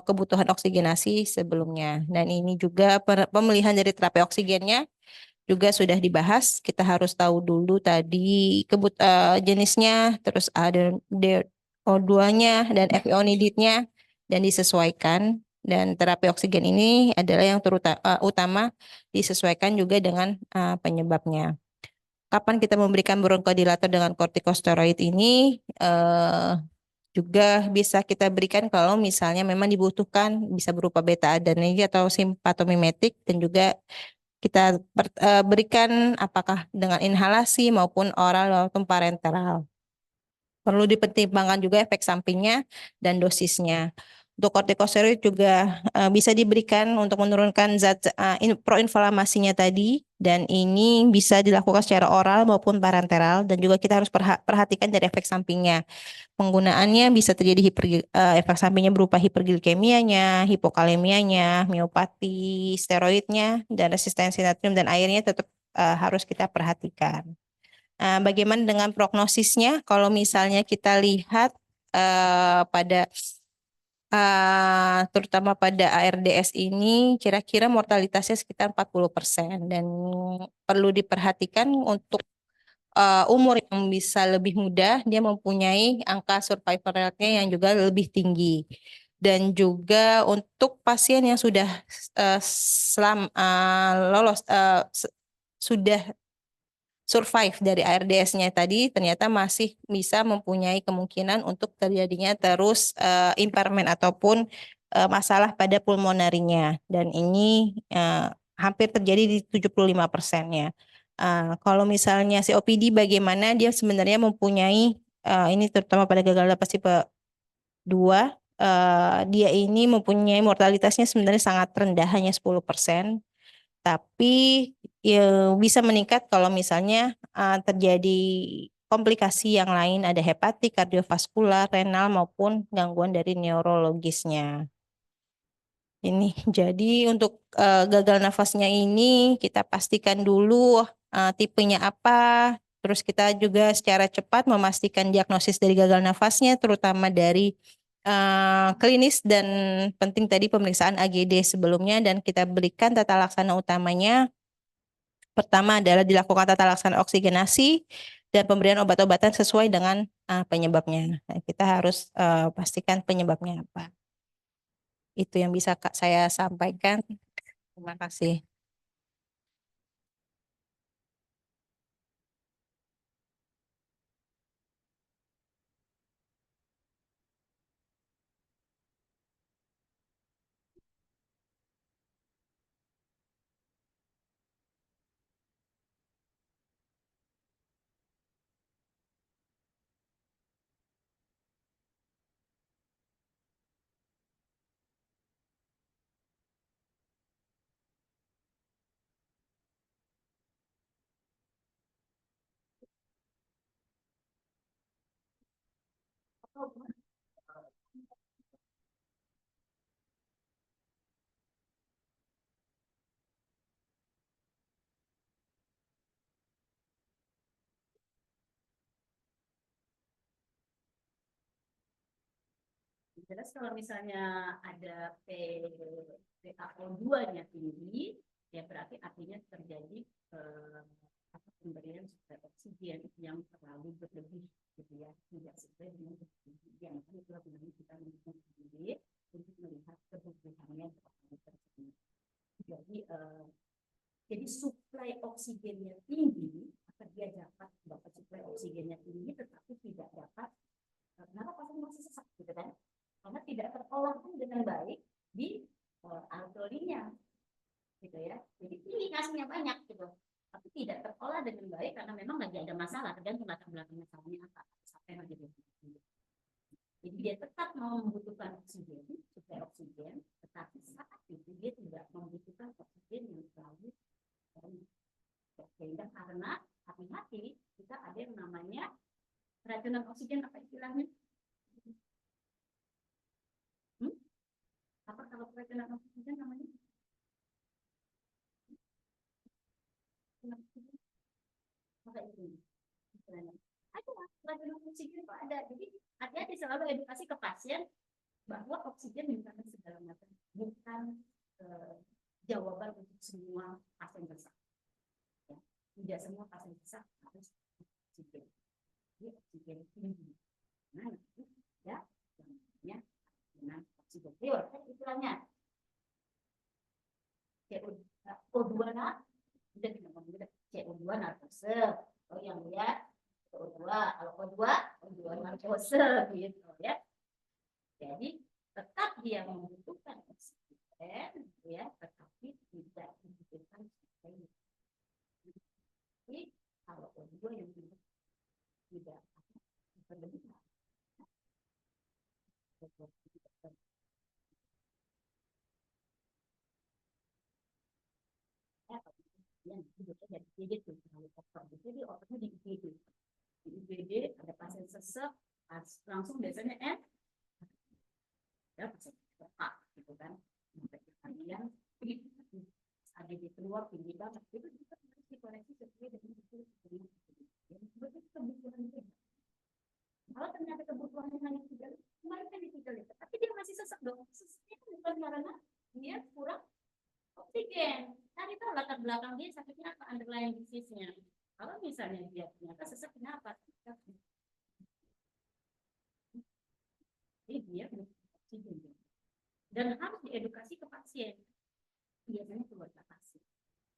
kebutuhan oksigenasi sebelumnya. Dan ini juga pemilihan dari terapi oksigennya juga sudah dibahas. Kita harus tahu dulu tadi jenisnya, terus ada DO2-nya dan FiO needed-nya dan disesuaikan. Dan terapi oksigen ini adalah yang utama disesuaikan juga dengan penyebabnya. Kapan kita memberikan bronkodilator dengan kortikosteroid ini juga bisa kita berikan kalau misalnya memang dibutuhkan, bisa berupa beta adrenergic atau simpatomimetik, dan juga kita berikan apakah dengan inhalasi maupun oral maupun parenteral. Perlu dipertimbangkan juga efek sampingnya dan dosisnya. Untuk kortikosteroid juga bisa diberikan untuk menurunkan zat proinflamasinya tadi, dan ini bisa dilakukan secara oral maupun parenteral, dan juga kita harus perhatikan dari efek sampingnya. Penggunaannya bisa terjadi efek sampingnya berupa hiperglikemianya, hipokalemianya, miopati, steroidnya, dan resistensi natrium dan airnya tetap harus kita perhatikan. Bagaimana dengan prognosisnya? Kalau misalnya kita lihat pada terutama pada ARDS ini kira-kira mortalitasnya sekitar 40% dan perlu diperhatikan untuk umur yang bisa lebih muda, dia mempunyai angka survival rate-nya yang juga lebih tinggi. Dan juga untuk pasien yang sudah sudah survive dari ARDS-nya tadi, ternyata masih bisa mempunyai kemungkinan untuk terjadinya terus impairment ataupun masalah pada pulmonarinya. Dan ini hampir terjadi di 75%-nya. Kalau misalnya COPD bagaimana, dia sebenarnya mempunyai ini terutama pada gagal napas tipe 2, dia ini mempunyai mortalitasnya sebenarnya sangat rendah, hanya 10%. Tapi ya, bisa meningkat kalau misalnya terjadi komplikasi yang lain, ada hepatik, kardiovaskular, renal maupun gangguan dari neurologisnya. Ini jadi untuk gagal nafasnya ini kita pastikan dulu tipenya apa, terus kita juga secara cepat memastikan diagnosis dari gagal nafasnya, terutama dari klinis, dan penting tadi pemeriksaan AGD sebelumnya, dan kita berikan tata laksana utamanya. Pertama adalah dilakukan tata laksana oksigenasi, dan pemberian obat-obatan sesuai dengan penyebabnya. Nah, kita harus pastikan penyebabnya apa. Itu yang bisa saya sampaikan. Terima kasih. Jelas kalau misalnya ada PaO2-nya tinggi, ya berarti artinya terjadi pemberian suplai oksigen yang terlalu berlebih, gitu ya, tidak sesuai dengan kebutuhan. Itulah gunanya kita menghitung sendiri untuk melihat kebutuhannya tersebut. Jadi suplai oksigennya tinggi, maka dia dapat suplai oksigennya tinggi, tetapi tidak dapat. Kenapa pasien masih sesak, gitu kan? Karena tidak terolah dengan baik di alveolinya, gitu ya. Jadi tinggi kasihnya banyak, gitu, tapi tidak terolah dengan baik karena memang lagi ada masalah, tergantung latar belakang masalahnya apa sampai lagi. Jadi dia tetap mau membutuhkan oksigen, suplai oksigen, tetapi saat itu dia tidak membutuhkan oksigen yang terlalu banyak. Sehingga karena hati-hati kita ada yang namanya keracunan oksigen, apa istilahnya? Apa kalau keracunan oksigen namanya? Maka itu istilahnya. Ada keracunan oksigen kok ada. Jadi hati-hati selalu edukasi ke pasien bahwa oksigen bukan segala macam, bukan jawaban untuk semua pasien sesak. Ya. Tidak semua pasien sesak harus oksigen. Jadi oksigen tinggi. Nah, itu ya namanya dengan oksigen. Istilahnya CO2 nah, udah kita ngomong CO2 narkose. Oh yang lihat CO2, kalau O2 narkose gitu ya. Jadi tetap dia membutuhkan oksigen, ya, tetapi tidak membutuhkan oksigen. Jadi kalau O2 yang tidak berlebihan, yang hidupnya dari IGD tuh terlalu kotor. Jadi otaknya di IGD. Di IGD ada pasien sesek, langsung biasanya ya pasien sesak gitu kan. Kemudian AGD keluar tinggi banget, itu juga harus dikoreksi sesuai dengan kebutuhan. Kalau ternyata kebutuhannya hanya 3 liter, kemarin kan di 3 liter, tapi dia masih sesak dong. Seseknya bukan karena dia kurang oksigen. Cari tahu latar belakang dia sakitnya apa, underlying disease-nya. Kalau misalnya dia ternyata sesak, kenapa? Jadi dia butuh oksigen. Dan harus diedukasi ke pasien. Biasanya keluarga pasien.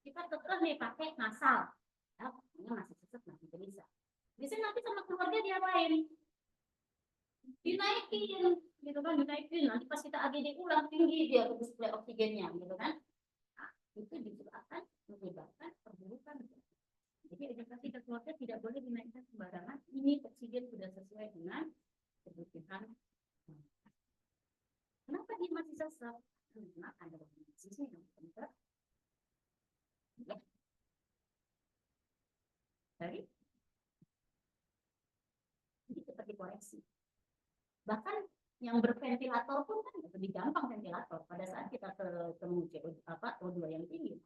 Kita tetap nih pakai nasal. Ya, masih sesak, masih bisa. Biasanya nanti sama keluarga diapain? Dinaikin, gitu kan, dinaikin. Nanti pas kita AGD ulang tinggi dia suplai oksigennya, gitu kan. Nah, itu justru akan menyebabkan perburukan. Jadi edukasi ke keluarga tidak boleh dinaikkan sembarangan. Ini oksigen sudah sesuai dengan kebutuhan. Kenapa dia masih sesak? Karena ada organisasi yang benar. Ya. Jadi cepat dikoreksi. Bahkan yang berventilator pun kan lebih gampang ventilator. Pada saat kita ketemu O2 yang tinggi,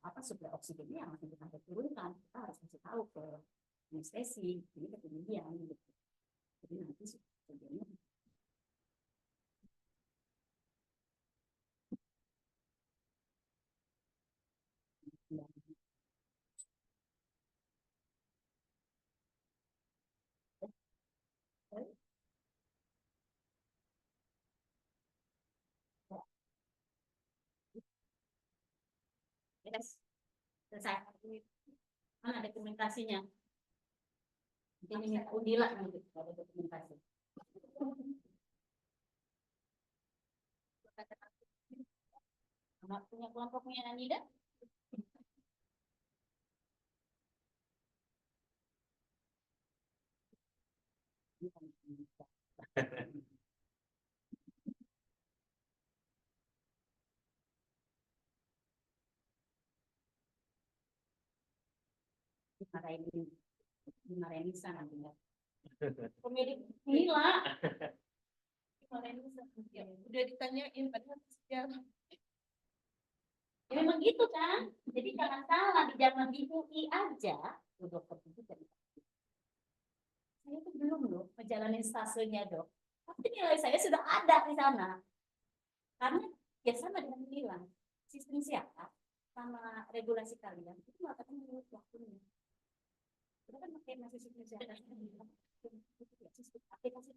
maka suplai oksigennya yang masih kita turunkan, kita harus kasih tahu ke anestesi, ini ketinggian gitu. Jadi nanti oksigennya Selesai. Mana dokumentasinya? Ini minta Udila nanti ada dokumentasi. Punya kelompok punya Anida? Dimarahin Nisa nanti ya. Komedi Nila. Dimarahin Nisa. Udah ditanyain padahal sejarah. Ya memang gitu kan. Jadi jangan salah di zaman di UI aja. Dokter itu jadi. Saya tuh belum loh menjalani stasiunnya dok. Tapi nilai saya sudah ada di sana. Karena ya sama dengan bilang sistem siapa sama regulasi kalian itu mengatakan menurut waktunya. Kita kan pakai masih sistem siapa sistem aplikasi